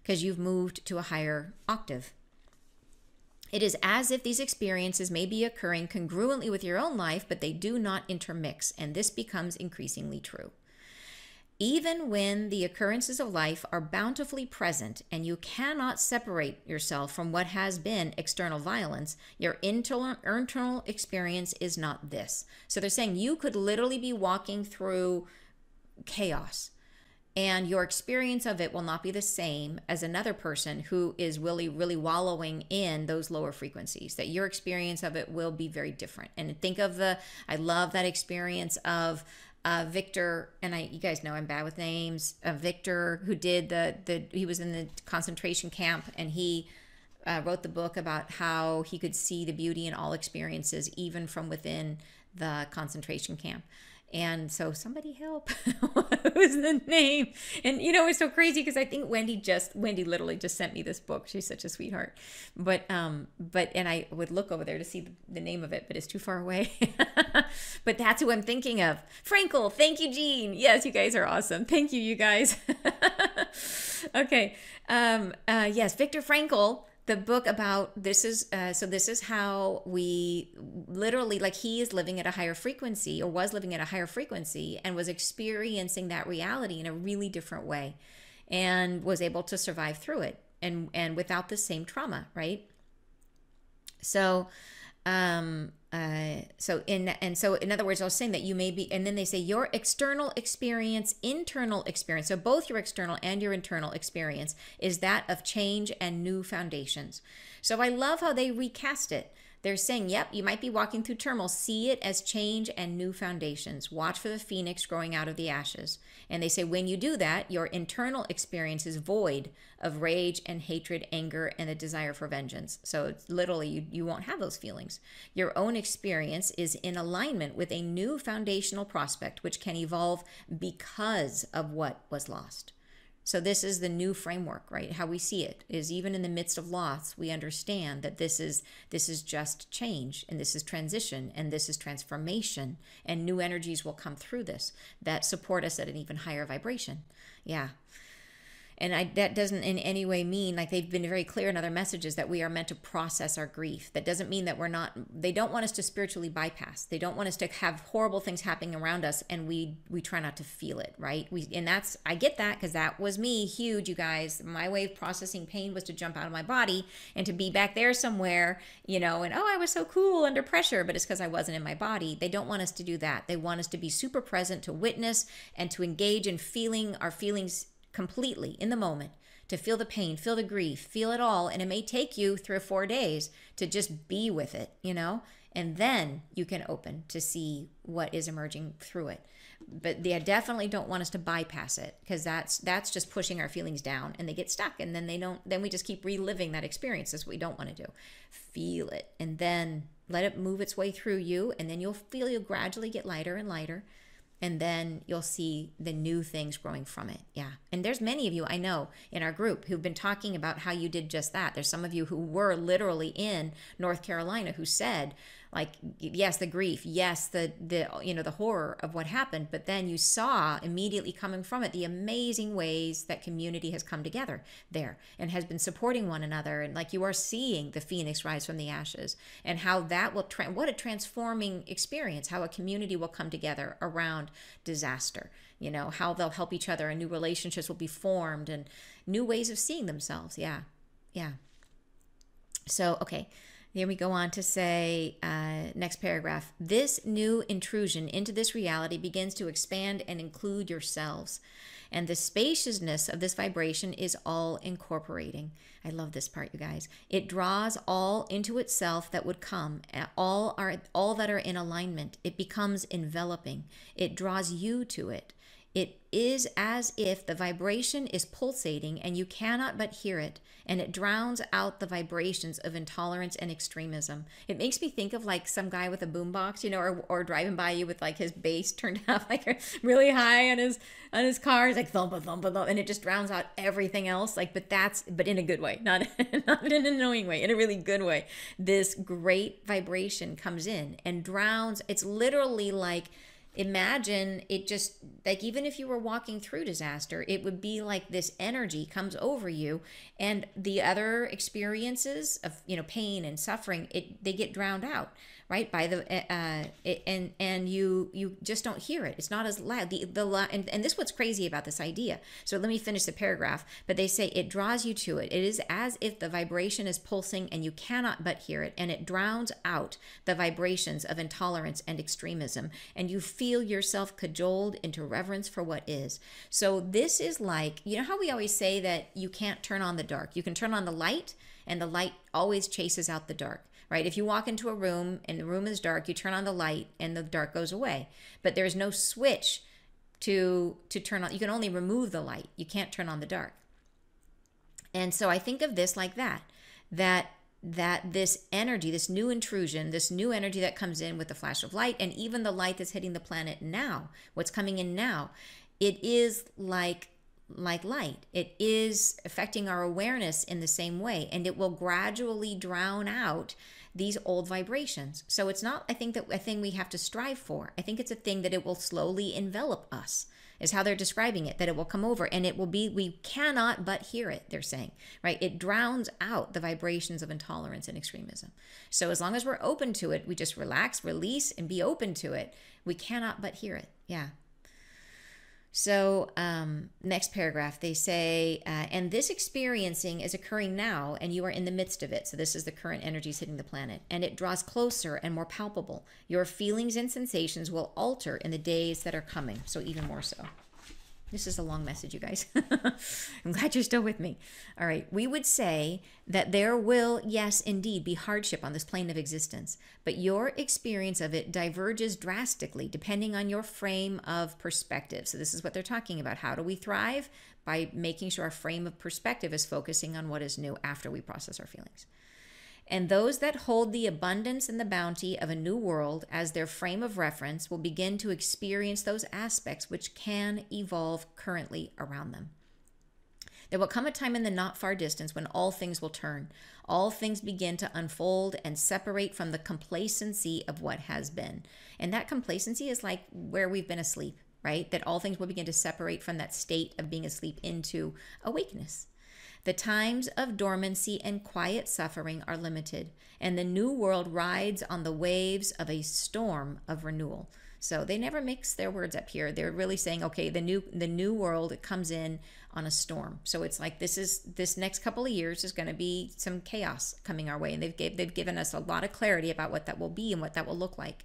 S1: because you've moved to a higher octave. It is as if these experiences may be occurring congruently with your own life, but they do not intermix, and this becomes increasingly true. Even when the occurrences of life are bountifully present and you cannot separate yourself from what has been external violence, your internal experience is not this. So they're saying you could literally be walking through chaos, and your experience of it will not be the same as another person who is really wallowing in those lower frequencies. That your experience of it will be very different. And think of I love that experience of Victor, and you guys know I'm bad with names. Victor, who did he was in the concentration camp, and he wrote the book about how he could see the beauty in all experiences, even from within the concentration camp. And so somebody help. What was the name? And it's so crazy because I think Wendy literally just sent me this book. She's such a sweetheart. But and I would look over there to see the name of it, but it's too far away. But that's who I'm thinking of. Frankl. Thank you, Jean. Yes, you guys are awesome. Thank you, you guys. Okay. Yes, Viktor Frankl. The book about this is how we literally, like, he is living at a higher frequency, or was living at a higher frequency, and was experiencing that reality in a really different way, and was able to survive through it, and without the same trauma, right? So in other words, I was saying that you may be, and then they say your external experience, internal experience. So both your external and your internal experience is that of change and new foundations. So I love how they recast it. They're saying, yep, you might be walking through turmoil. See it as change and new foundations. Watch for the phoenix growing out of the ashes. And they say when you do that, your internal experience is void of rage and hatred, anger, and a desire for vengeance. So it's literally, you won't have those feelings. Your own experience is in alignment with a new foundational prospect, which can evolve because of what was lost. So this is the new framework, right? How we see it is, even in the midst of loss, we understand that this is just change, and this is transition, and this is transformation, and new energies will come through this that support us at an even higher vibration. Yeah. And that doesn't in any way mean, like they've been very clear in other messages, that we are meant to process our grief. That doesn't mean that they don't want us to spiritually bypass. They don't want us to have horrible things happening around us and we try not to feel it, right? I get that, because that was me, huge, you guys. My way of processing pain was to jump out of my body and to be back there somewhere, and I was so cool under pressure, but it's because I wasn't in my body. They don't want us to do that. They want us to be super present, to witness and to engage in feeling our feelings completely in the moment, to feel the pain, feel the grief, feel it all. And it may take you 3 or 4 days to just be with it, and then you can open to see what is emerging through it. But they definitely don't want us to bypass it, because that's just pushing our feelings down, and they get stuck, and then we just keep reliving that experience. That's what we don't want to do. Feel it, and then let it move its way through you, and then you'll gradually get lighter and lighter. And then you'll see the new things growing from it. Yeah. And there's many of you I know in our group who've been talking about how you did just that. There's some of you who were literally in North Carolina who said, like, yes, the grief, yes, the horror of what happened, but then you saw immediately coming from it the amazing ways that community has come together there and has been supporting one another, and like you are seeing the phoenix rise from the ashes, and how that will what a transforming experience, how a community will come together around disaster, how they'll help each other, and new relationships will be formed, and new ways of seeing themselves. Yeah. So okay. Here we go on to say, next paragraph, this new intrusion into this reality begins to expand and include yourselves. And the spaciousness of this vibration is all incorporating. I love this part, you guys. It draws all into itself that would come, all that are in alignment. It becomes enveloping. It draws you to it. It is as if the vibration is pulsating and you cannot but hear it, and it drowns out the vibrations of intolerance and extremism. It makes me think of like some guy with a boombox, or driving by you with like his bass turned up like really high on his car. It's like thump, thump, thump, and it just drowns out everything else. But in a good way, not in an annoying way, in a really good way. This great vibration comes in and drowns. It's literally like imagine it just like, even if you were walking through disaster, it would be like this energy comes over you, and the other experiences of, pain and suffering, they get drowned out, right, by the and you just don't hear it. It's not as loud. And this is what's crazy about this idea. So let me finish the paragraph. But they say it draws you to it. It is as if the vibration is pulsing and you cannot but hear it, and it drowns out the vibrations of intolerance and extremism, and you feel yourself cajoled into reverence for what is. So this is like, how we always say that you can't turn on the dark. You can turn on the light, and the light always chases out the dark, right? If you walk into a room and the room is dark, you turn on the light and the dark goes away. But there's no switch to turn on. You can only remove the light. You can't turn on the dark. And so I think of this like that this energy, this new intrusion, this new energy that comes in with the flash of light, and even the light that's hitting the planet now, what's coming in now, it is like light. It is affecting our awareness in the same way, and it will gradually drown out these old vibrations. So it's not, I think, that a thing we have to strive for. I think it's a thing that it will slowly envelop us, is how they're describing it, that it will come over, and it will be, we cannot but hear it, they're saying, right? It drowns out the vibrations of intolerance and extremism. So as long as we're open to it, we just relax, release, and be open to it, we cannot but hear it. Yeah. So next paragraph, they say, and this experiencing is occurring now, and you are in the midst of it. So this is the current energies hitting the planet, and it draws closer and more palpable. Your feelings and sensations will alter in the days that are coming. So even more so. This is a long message, you guys. I'm glad you're still with me. All right. We would say that there will, yes, indeed, be hardship on this plane of existence, but your experience of it diverges drastically depending on your frame of perspective. So this is what they're talking about. How do we thrive? By making sure our frame of perspective is focusing on what is new after we process our feelings. And those that hold the abundance and the bounty of a new world as their frame of reference will begin to experience those aspects which can evolve currently around them. There will come a time in the not far distance when all things will turn. All things begin to unfold and separate from the complacency of what has been. And that complacency is like where we've been asleep, right? That all things will begin to separate from that state of being asleep into awakeness. The times of dormancy and quiet suffering are limited, and the new world rides on the waves of a storm of renewal. So they never mix their words up here. They're really saying, okay, the new world comes in on a storm. So it's like this next couple of years is going to be some chaos coming our way, and they've given us a lot of clarity about what that will be and what that will look like.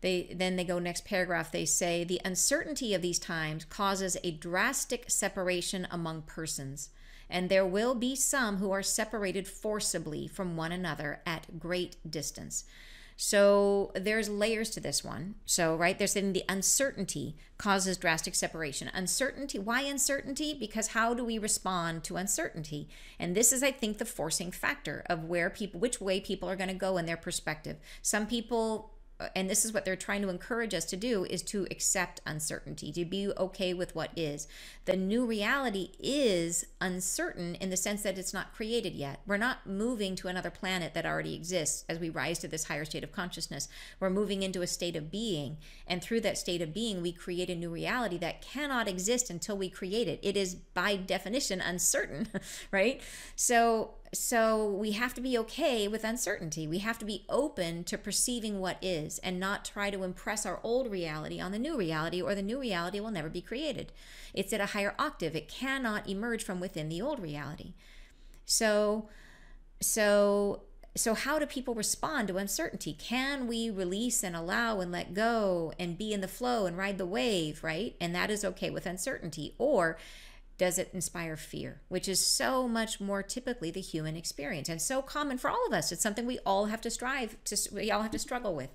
S1: Then they go next paragraph, they say, the uncertainty of these times causes a drastic separation among persons, and there will be some who are separated forcibly from one another at great distance. So there's layers to this one. So, right, they're saying the uncertainty causes drastic separation. Uncertainty, why uncertainty? Because how do we respond to uncertainty? And this is, I think, the forcing factor of which way people are going to go in their perspective. Some people, and this is what they're trying to encourage us to do, is to accept uncertainty, to be okay with what is. The new reality is uncertain in the sense that it's not created yet. We're not moving to another planet that already exists as we rise to this higher state of consciousness. We're moving into a state of being, and through that state of being, we create a new reality that cannot exist until we create it. It is by definition uncertain, right? So we have to be okay with uncertainty. We have to be open to perceiving what is and not try to impress our old reality on the new reality, or the new reality will never be created. It's at a higher octave. It cannot emerge from within the old reality. So how do people respond to uncertainty? Can we release and allow and let go and be in the flow and ride the wave, right? And that is okay with uncertainty. Or does it inspire fear, which is so much more typically the human experience and so common for all of us? It's something we all have to we all have to struggle with.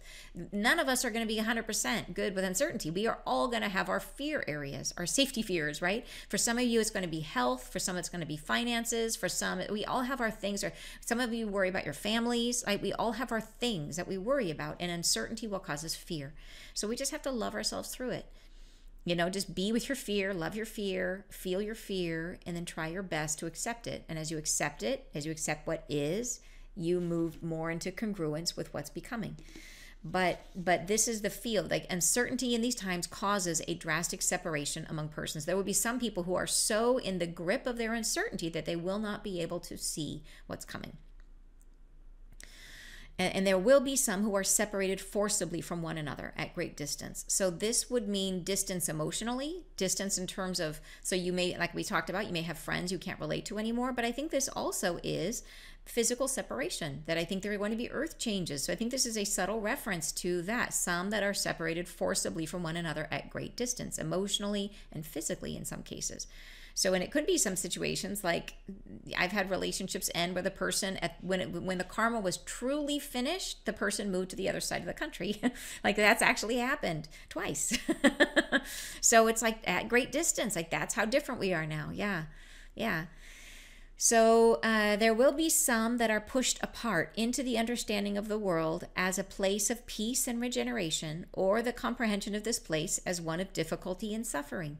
S1: None of us are going to be 100% good with uncertainty. We are all going to have our fear areas, our safety fears, right? For some of you, it's going to be health. For some, it's going to be finances. For some, we all have our things. Or some of you worry about your families. Right? We all have our things that we worry about, and uncertainty will cause us fear. So we just have to love ourselves through it. Just be with your fear, love your fear, feel your fear, and then try your best to accept it. And as you accept it, as you accept what is, you move more into congruence with what's becoming. But this is the field. Like, uncertainty in these times causes a drastic separation among persons. There will be some people who are so in the grip of their uncertainty that they will not be able to see what's coming. And there will be some who are separated forcibly from one another at great distance. So this would mean distance emotionally, distance in terms of, so you may, like we talked about, you may have friends you can't relate to anymore. But I think this also is physical separation, that I think there are going to be earth changes. So I think this is a subtle reference to that. Some that are separated forcibly from one another at great distance, emotionally and physically in some cases. So, and it could be some situations like I've had relationships end where the person, when the karma was truly finished, the person moved to the other side of the country. Like, that's actually happened twice. So it's like at great distance, like that's how different we are now. Yeah. Yeah. So there will be some that are pushed apart into the understanding of the world as a place of peace and regeneration, or the comprehension of this place as one of difficulty and suffering.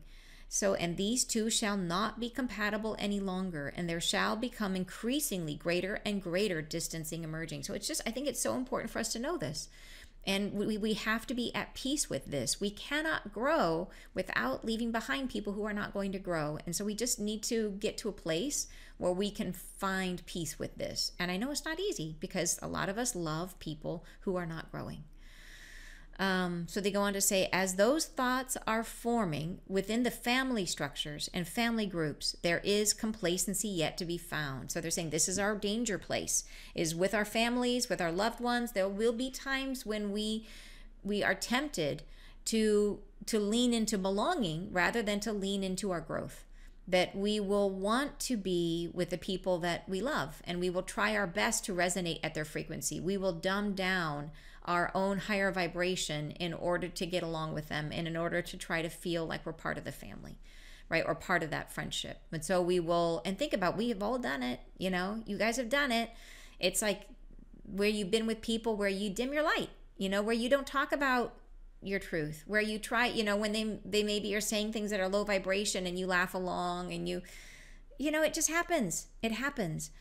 S1: So, and these two shall not be compatible any longer, and there shall become increasingly greater and greater distancing emerging. So it's just, I think it's so important for us to know this. And we have to be at peace with this. We cannot grow without leaving behind people who are not going to grow. And so we just need to get to a place where we can find peace with this. And I know it's not easy because a lot of us love people who are not growing. So they go on to say, as those thoughts are forming within the family structures and family groups, there is complacency yet to be found. So they're saying this is our danger place, is with our families, with our loved ones. There will be times when we are tempted to lean into belonging rather than to lean into our growth. That we will want to be with the people that we love, and we will try our best to resonate at their frequency. We will dumb down our own higher vibration in order to get along with them and in order to try to feel like we're part of the family, right? Or part of that friendship. And so we will, and think about, we have all done it, you know, you guys have done it. It's like where you've been with people where you dim your light, you know, where you don't talk about your truth, where you try, you know, when they maybe are saying things that are low vibration and you laugh along and you know, it just happens. It happens.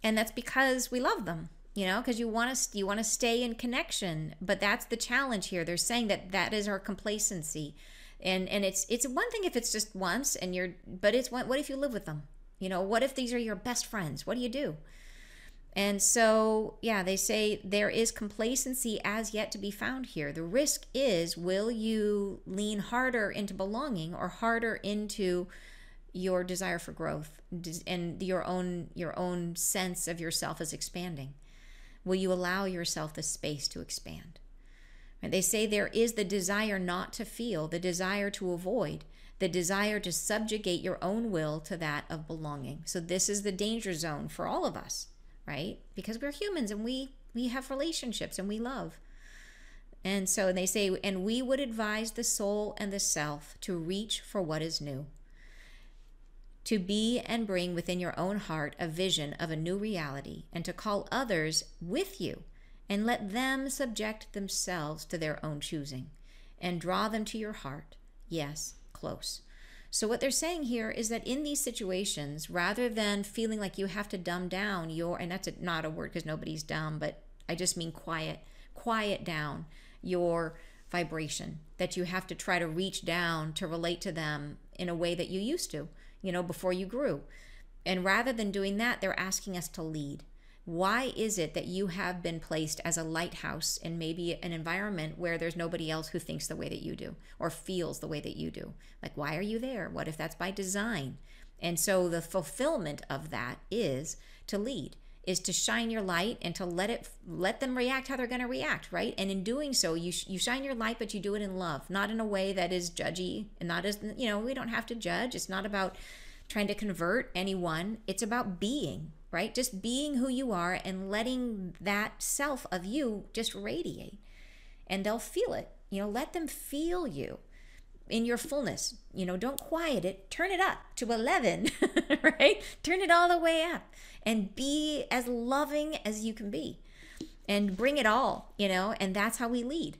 S1: And that's because we love them. You know, because you want to stay in connection, but that's the challenge here. They're saying that is our complacency, and it's one thing if it's just once but it's what if you live with them? You know, what if these are your best friends? What do you do? And so, yeah, they say there is complacency as yet to be found here. The risk is, will you lean harder into belonging or harder into your desire for growth and your own sense of yourself as expanding? Will you allow yourself the space to expand? And they say there is the desire not to feel, the desire to avoid, the desire to subjugate your own will to that of belonging. So this is the danger zone for all of us, right? Because we're humans and we have relationships and we love. And so they say, and we would advise the soul and the self to reach for what is new, to be and bring within your own heart a vision of a new reality, and to call others with you and let them subject themselves to their own choosing and draw them to your heart, yes, close. So what they're saying here is that in these situations, rather than feeling like you have to dumb down and that's not a word because nobody's dumb, but I just mean quiet down your vibration, that you have to try to reach down to relate to them in a way that you used to, you know, before you grew. And rather than doing that, they're asking us to lead. Why is it that you have been placed as a lighthouse in maybe an environment where there's nobody else who thinks the way that you do or feels the way that you do? Like, why are you there? What if that's by design? And so the fulfillment of that is to lead, is to shine your light and to let them react how they're going to react, right? And in doing so, you shine your light, but you do it in love, not in a way that is judgy, and not as, you know, we don't have to judge. It's not about trying to convert anyone. It's about being, right? Just being who you are and letting that self of you just radiate, and they'll feel it. You know, let them feel you in your fullness. You know, don't quiet it, turn it up to 11, right? Turn it all the way up and be as loving as you can be and bring it all, you know, and that's how we lead.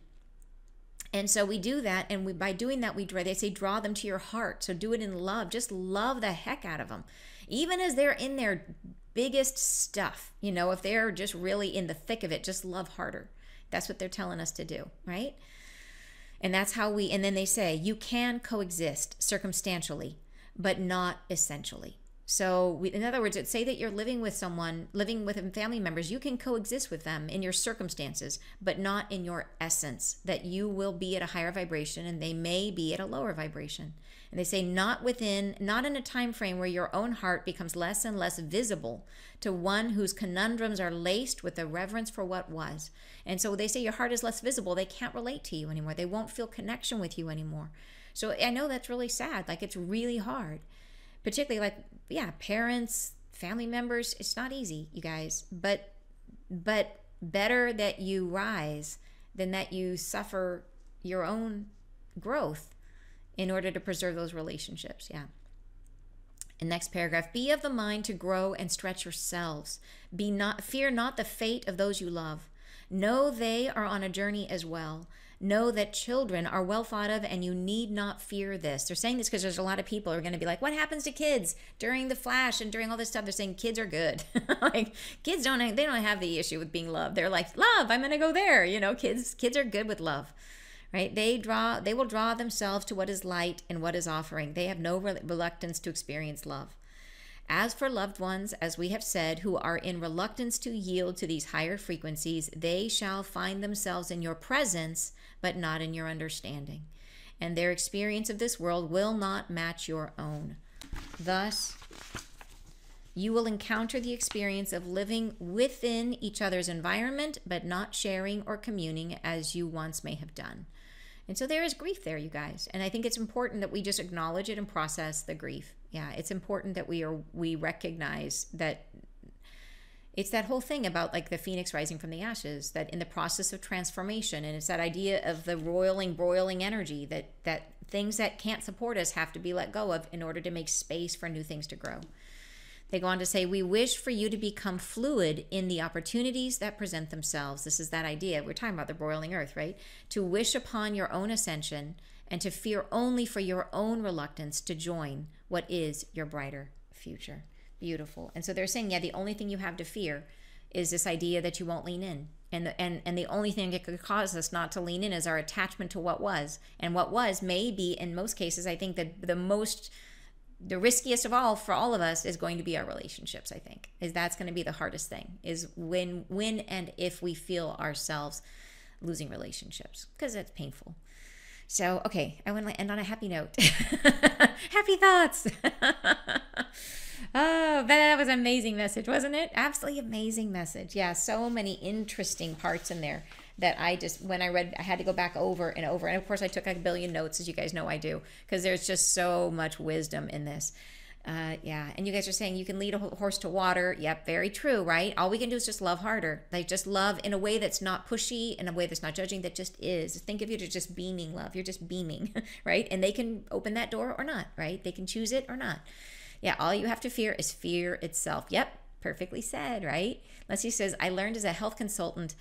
S1: And so we do that, and by doing that, they say draw them to your heart. So do it in love. Just love the heck out of them. Even as they're in their biggest stuff, you know, if they're just really in the thick of it, just love harder. That's what they're telling us to do, right? And that's how and then they say, you can coexist circumstantially, but not essentially. So in other words, say that you're living with someone, living with family members, you can coexist with them in your circumstances, but not in your essence, that you will be at a higher vibration and they may be at a lower vibration. And they say not in a time frame where your own heart becomes less and less visible to one whose conundrums are laced with a reverence for what was. And so they say your heart is less visible. They can't relate to you anymore. They won't feel connection with you anymore. So I know that's really sad. Like, it's really hard. Particularly, like, yeah, parents, family members, it's not easy, you guys. But better that you rise than that you suffer your own growth in order to preserve those relationships. Yeah. And next paragraph, be of the mind to grow and stretch yourselves. Fear not the fate of those you love. Know they are on a journey as well. Know that children are well thought of, and you need not fear this. They're saying this because there's a lot of people who are going to be like, what happens to kids during the flash and during all this stuff? They're saying kids are good. Like, kids don't have the issue with being loved. They're like, love, I'm going to go there. Kids are good with love, right? They will draw themselves to what is light and what is offering. They have no reluctance to experience love. As for loved ones, as we have said, who are in reluctance to yield to these higher frequencies, they shall find themselves in your presence, but not in your understanding. And their experience of this world will not match your own. Thus, you will encounter the experience of living within each other's environment, but not sharing or communing as you once may have done. And so there is grief there, you guys. And I think it's important that we just acknowledge it and process the grief. Yeah, it's important that we recognize that it's that whole thing about like the phoenix rising from the ashes, that in the process of transformation, and it's that idea of the broiling energy, that things that can't support us have to be let go of in order to make space for new things to grow. They go on to say, we wish for you to become fluid in the opportunities that present themselves. This is that idea. We're talking about the broiling earth, right? To wish upon your own ascension and to fear only for your own reluctance to join what is your brighter future. Beautiful. And so they're saying, yeah, the only thing you have to fear is this idea that you won't lean in. And the only thing that could cause us not to lean in is our attachment to what was. And what was may be, in most cases, I think that the riskiest of all for all of us is going to be our relationships. I think that's going to be the hardest thing, is when and if we feel ourselves losing relationships, because that's painful. So, okay, I want to end on a happy note. Happy thoughts. Oh, that was an amazing message, wasn't it? Absolutely amazing message. Yeah, so many interesting parts in there that when I read, I had to go back over and over. And of course, I took like a billion notes, as you guys know I do, because there's just so much wisdom in this. Yeah, and you guys are saying you can lead a horse to water. Yep, very true, right? All we can do is just love harder. Like, just love in a way that's not pushy, in a way that's not judging, that just is. Think of you as just beaming love. You're just beaming, right? And they can open that door or not, right? They can choose it or not. Yeah, all you have to fear is fear itself. Yep, perfectly said, right? Leslie says, I learned as a health consultant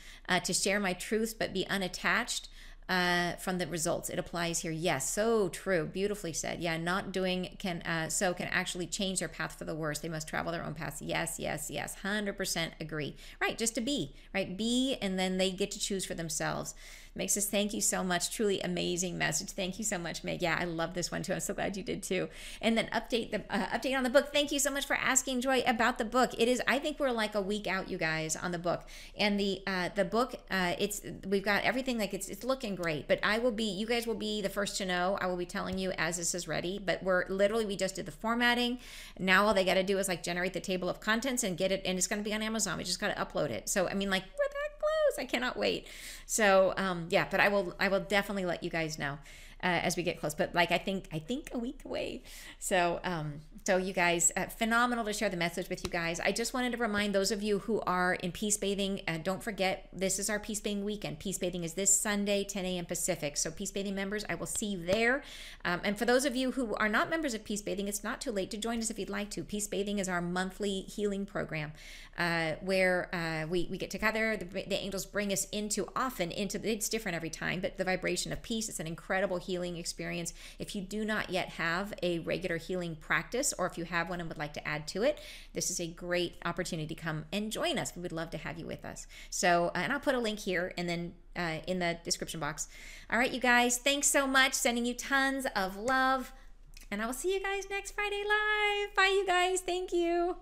S1: to share my truths but be unattached from the results. It applies here. Yes, so true. Beautifully said. Yeah, not doing can actually change their path for the worse. They must travel their own paths. Yes, yes, yes. 100% agree. Right, just to be, right? Be, and then they get to choose for themselves. Makes us, thank you so much. Truly amazing message. Thank you so much, Meg. Yeah, I love this one too. I'm so glad you did too. And then update on the book. Thank you so much for asking, Joy, about the book. It is, I think we're like a week out, you guys, on the book. And the book, we've got everything, like it's looking great. But you guys will be the first to know. I will be telling you as this is ready. But we just did the formatting. Now all they got to do is like generate the table of contents and get it, and it's going to be on Amazon. We just got to upload it. So I mean, like, we're that close. I cannot wait. So yeah, but I will definitely let you guys know as we get close. But like I think a week away. So you guys, phenomenal to share the message with you guys. I just wanted to remind those of you who are in peace bathing, don't forget, this is our peace bathing weekend. Peace bathing is this Sunday, 10 a.m. Pacific. So peace bathing members, I will see you there. And for those of you who are not members of peace bathing, it's not too late to join us if you'd like to. Peace bathing is our monthly healing program where we get together. The angels bring us into, it's different every time, but the vibration of peace. It's an incredible healing healing experience. If you do not yet have a regular healing practice, or if you have one and would like to add to it, this is a great opportunity to come and join us. We would love to have you with us. So, and I'll put a link here and then in the description box. All right, you guys, thanks so much. Sending you tons of love. And I will see you guys next Friday live. Bye, you guys. Thank you.